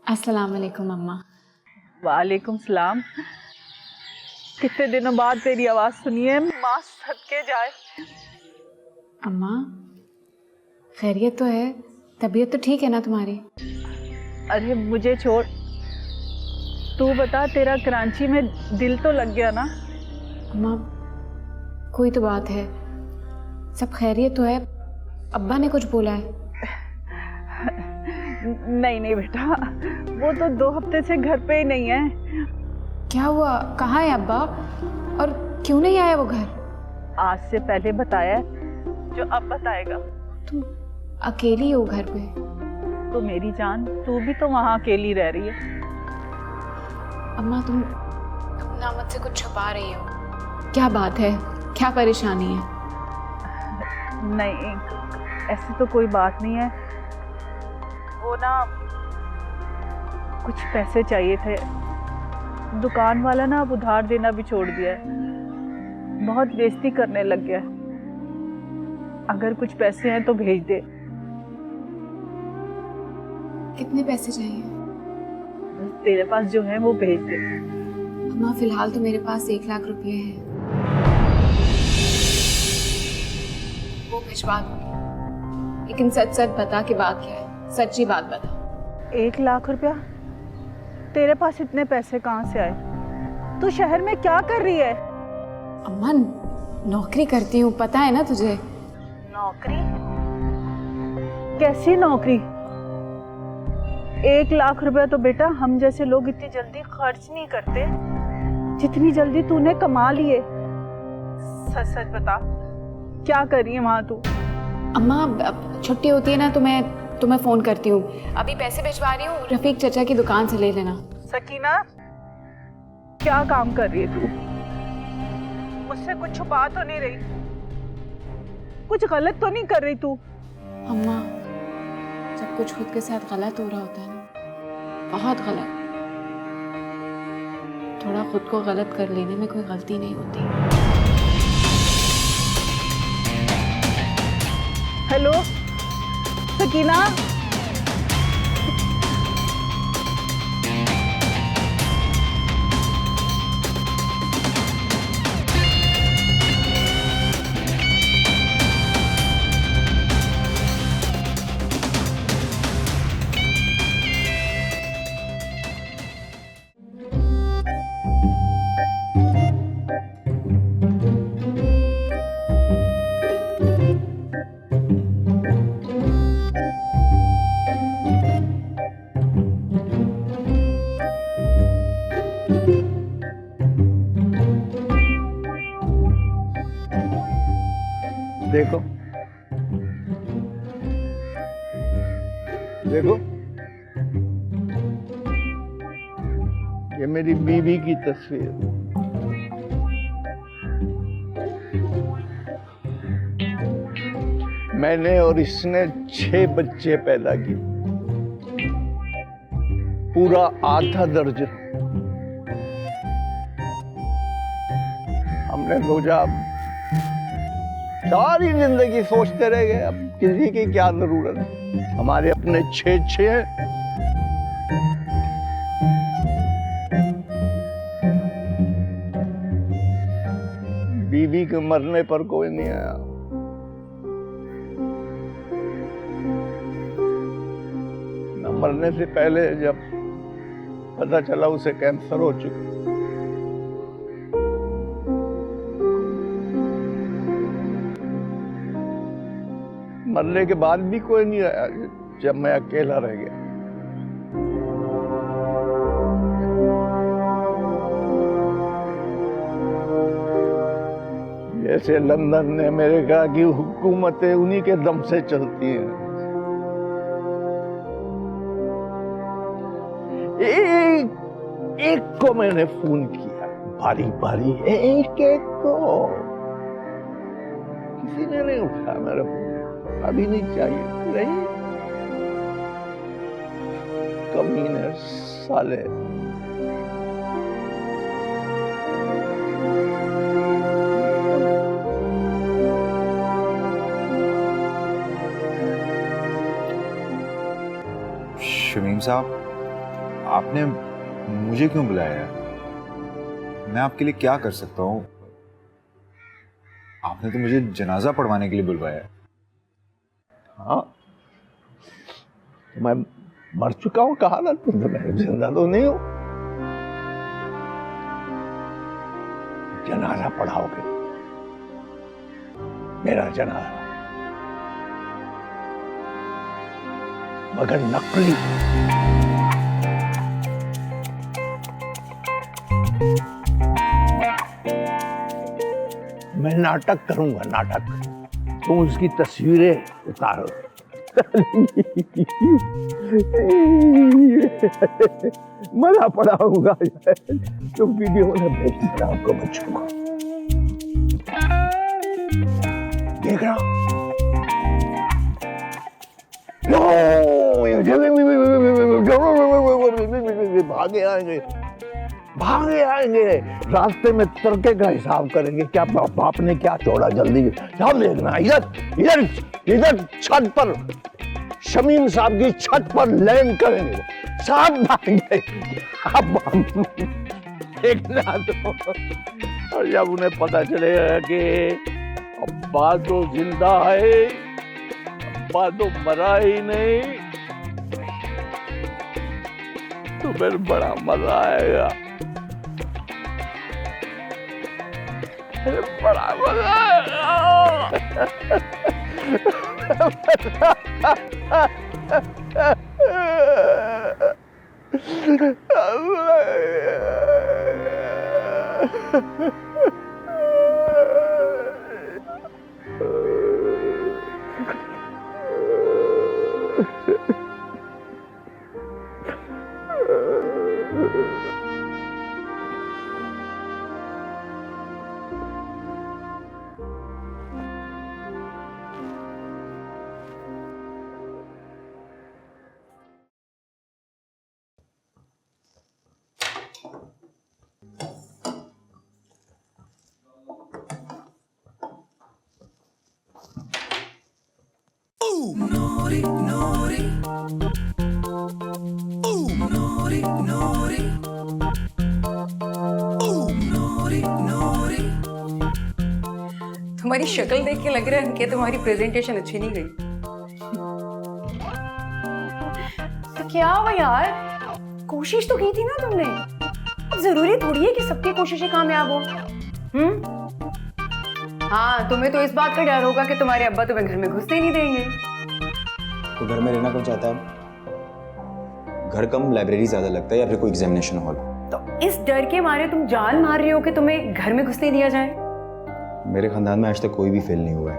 Speaker 2: अस्सलाम वालेकुम अम्मा।
Speaker 6: वालेकुम सलाम। कितने दिनों बाद तेरी आवाज सुनी है, माँ सदके जाए।
Speaker 2: अम्मा खैरियत तो है? तबीयत तो ठीक है ना तुम्हारी?
Speaker 6: अरे मुझे छोड़, तू बता, तेरा कराची में दिल तो लग गया ना?
Speaker 2: अम्मा कोई तो बात है, सब खैरियत तो है? अब्बा ने कुछ बोला है?
Speaker 6: नहीं नहीं बेटा, वो तो 2 हफ्ते से घर पे ही नहीं है।
Speaker 2: क्या हुआ? कहाँ है अब्बा और क्यों नहीं आया वो घर?
Speaker 6: आज से पहले बताया जो अब बताएगा।
Speaker 2: तुम अकेली हो घर पे?
Speaker 6: तो मेरी जान, तू भी तो वहाँ अकेली रह रही है।
Speaker 2: अम्मा तुम ना मुझसे कुछ छुपा रही हो? क्या बात है, क्या परेशानी है?
Speaker 6: नहीं ऐसी तो कोई बात नहीं है, वो ना कुछ पैसे चाहिए थे। दुकान वाला ना अब उधार देना भी छोड़ दिया है, बहुत बेइज्जती करने लग गया है। अगर कुछ पैसे हैं तो भेज दे।
Speaker 9: कितने पैसे चाहिए?
Speaker 6: तेरे पास जो है वो भेज दे।
Speaker 9: अम्मा फिलहाल तो मेरे पास 1 लाख रुपए हैं, वो भिजवा दूंगी, लेकिन सच सच बता कि बात क्या है, सच्ची बात बता।
Speaker 6: 1 लाख रुपया? तेरे पास इतने पैसे कहाँ से आए? तू शहर में क्या कर रही है?
Speaker 9: अम्मा नौकरी करती हूँ, पता है ना तुझे।
Speaker 6: नौकरी? कैसी नौकरी? 1 लाख रुपया तो बेटा हम जैसे लोग इतनी जल्दी खर्च नहीं करते जितनी जल्दी तूने कमा लिए। सच सच बता, क्या कर रही है वहां तू?
Speaker 9: अम्मा अब छुट्टी होती है ना तो मैं तुम्हें फोन करती हूँ। अभी पैसे भिजवा रही हूँ, रफीक चाचा की दुकान से ले लेना।
Speaker 6: सकीना, क्या काम कर रही है तू? मुझसे कुछ छुपा तो नहीं रही? कुछ गलत तो नहीं कर रही तू?
Speaker 9: अम्मा जब कुछ खुद के साथ गलत हो रहा होता है ना, बहुत गलत, थोड़ा खुद को गलत कर लेने में कोई गलती नहीं होती।
Speaker 6: हेलो सकीना,
Speaker 15: देखो देखो, ये मेरी बीवी की तस्वीर। मैंने और इसने 6 बच्चे पैदा किए, पूरा आधा दर्जन। हमने सोचा सारी जिंदगी सोचते रह गए, अब किसी की क्या जरूरत है, हमारे अपने 6 हैं। बीवी के मरने पर कोई नहीं आया। न मरने से पहले जब पता चला उसे कैंसर हो चुका, मरने के बाद भी कोई नहीं आया जब मैं अकेला रह गया। जैसे लंदन ने अमेरिका की हुकूमतें उन्हीं के दम से चलती हैं। एक को मैंने फोन किया, बारी बारी एक एक को, किसी ने नहीं उठाया मेरा फोन। अभी नहीं चाहिए, नहीं कमीने साले।
Speaker 5: शमीम साहब, आपने मुझे क्यों बुलाया? मैं आपके लिए क्या कर सकता हूँ? आपने तो मुझे जनाजा पढ़वाने के लिए बुलवाया।
Speaker 15: हाँ, मैं मर चुका हूँ, कहा ना तुम, तो मैं जिंदा तो नहीं हूँ। जनाजा पढ़ाओगे, मेरा जनाजा, मगर नकली। मैं नाटक करूंगा, नाटक। तुम उसकी तस्वीरें उतारो। मजा पड़ाऊंगा तो वीडियो में भेज देना आपको बच्चों को। देख रहा भागे आएंगे, भागे आएंगे, रास्ते में तड़के का हिसाब करेंगे, क्या बाप ने क्या छोड़ा, जल्दी ध्यान देखना। इधर इधर इधर छत पर, शमीम साहब की छत पर लैंड करेंगे, साहब भागे। अब हम देखना तो, और जब उन्हें पता चलेगा कि अब्बा तो जिंदा है, अब्बा तो मरा ही नहीं, तो फिर बड़ा मजा आएगा, फिर बड़ा मजा आएगा।
Speaker 16: Naughty, naughty. Ooh, naughty, naughty. Ooh, naughty, naughty.
Speaker 2: तुम्हारी शक्ल देख के लग रहा है कि तुम्हारी प्रेजेंटेशन अच्छी नहीं गई। तो क्या हुआ यार, कोशिश तो की थी ना तुमने, अब जरूरी थोड़ी है कि सबकी कोशिशें कामयाब हो। हाँ, तुम्हें तो इस बात का डर होगा कि तुम्हारे अब्बा तुम्हें घर में घुसने नहीं देंगे।
Speaker 12: तो घर में रहना कौन चाहता है? घर कम लाइब्रेरी ज्यादा लगता है या फिर कोई एग्जामिनेशन हॉल?
Speaker 2: तो इस डर के मारे तुम जान मार रहे हो कि तुम्हें घर में घुसने दिया जाए?
Speaker 12: मेरे खानदान में आज तक कोई भी फेल नहीं हुआ है,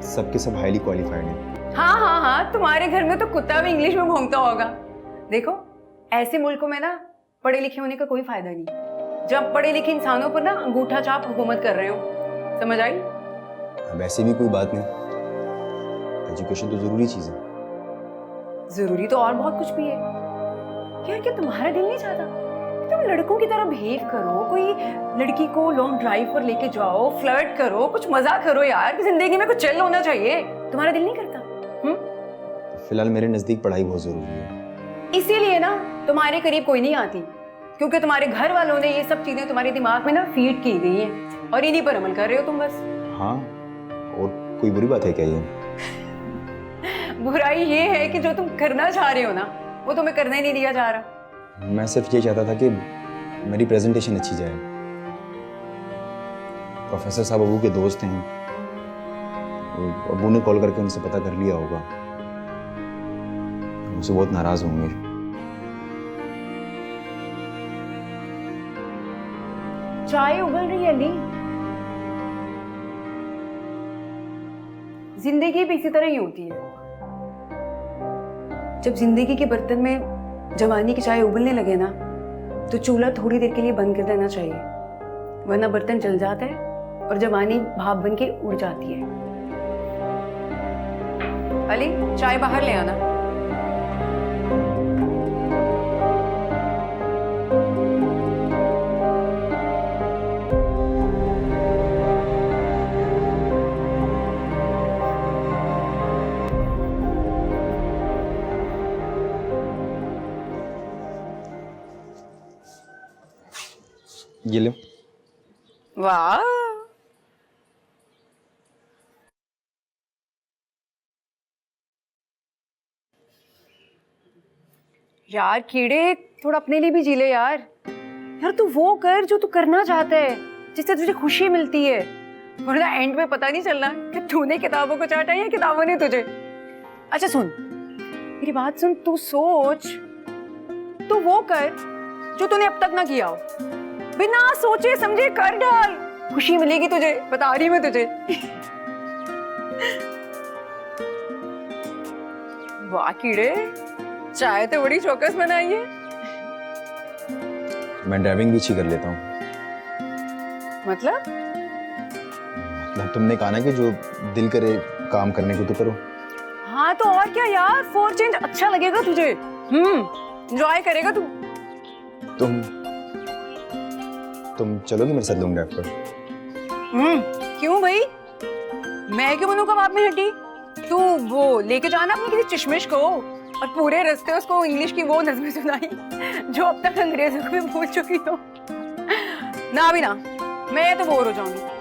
Speaker 12: सबके सब हाईली क्वालिफाइड हैं।
Speaker 2: हाँ हाँ हाँ, तुम्हारे घर में तो कुत्ता भी इंग्लिश में भौंकता होगा। देखो, ऐसे मुल्कों में ना पढ़े लिखे होने का कोई फायदा नहीं, जब पढ़े लिखे इंसानों पर ना अंगूठा छाप हुकूमत कर रहे हो। समझ आई?
Speaker 12: वैसे भी कोई बात नहीं, एजुकेशन तो जरूरी चीज है।
Speaker 2: जरूरी तो और बहुत कुछ भी है यार। क्या तुम्हारा दिल नहीं चाहता कि तुम लड़कों की तरह बिहेव करो, कोई लड़की को लॉन्ग ड्राइव पर लेके जाओ, फ्लर्ट करो, कुछ मजा करो यार, कि जिंदगी में कुछ चल होना चाहिए। तुम्हारा दिल नहीं करता?
Speaker 12: फिलहाल मेरे नजदीक पढ़ाई बहुत जरूरी है,
Speaker 2: इसीलिए ना तुम्हारे करीब कोई नहीं आती, क्योंकि तुम्हारे घर वालों ने ये सब चीजें तुम्हारे दिमाग में ना फीड की गई हैं और इन्हीं पर अमल कर रहे हो तुम बस।
Speaker 12: हाँ, और कोई बुरी बात है क्या ये?
Speaker 2: बुराई ये है कि जो तुम करना चाह रहे हो ना, वो तुम्हें करने नहीं दिया जा रहा।
Speaker 12: मैं सिर्फ ये चाहता था कि मेरी प्रेजेंटेशन अच्छी जाए। प्रोफेसर साहब अबू के दोस्त हैं, अबू ने कॉल करके उनसे पता कर लिया होगा, मुझसे बहुत नाराज होंगे।
Speaker 2: चाय उबल रही है अली। जिंदगी भी इसी तरह ही होती है, जब जिंदगी के बर्तन में जवानी की चाय उबलने लगे ना, तो चूल्हा थोड़ी देर के लिए बंद कर देना चाहिए, वरना बर्तन जल जाता है और जवानी भाप बन के उड़ जाती है। अली, चाय बाहर ले आना।
Speaker 12: ये लो।
Speaker 2: वाह, यार कीड़े, थोड़ा अपने लिए भी जी ले यार। यार तू वो कर जो तू करना चाहता है, जिससे तुझे खुशी मिलती है, वरना एंड में पता नहीं चलना कि तूने किताबों को चाटा या किताबों ने तुझे। अच्छा सुन, मेरी बात सुन, तू सोच, तू वो कर जो तूने अब तक ना किया हो, बिना सोचे समझे कर डाल, खुशी मिलेगी तुझे, बता रही मैं तुझे। वाह कीड़े, चाय तो बड़ी चौकस बनाई है।
Speaker 12: मैं ड्राइविंग भी अच्छी कर लेता हूँ।
Speaker 2: मतलब
Speaker 12: तुमने कहा ना कि जो दिल करे काम करने को तो करो।
Speaker 2: हाँ तो और क्या यार, फॉर चेंज अच्छा लगेगा तुझे। एंजॉय करेगा तू।
Speaker 12: तुम चलोगी मेरे साथ लॉन्ग ड्राइव पर?
Speaker 2: क्यों भाई, मैं क्यों बनूं कबाब में हड्डी? तू वो लेके जाना अपने किसी चश्मिश को और पूरे रास्ते उसको इंग्लिश की वो नज़में सुनाई जो अब तक अंग्रेजों को भी भूल चुकी हो। ना भी ना, मैं तो बोर हो जाऊंगी।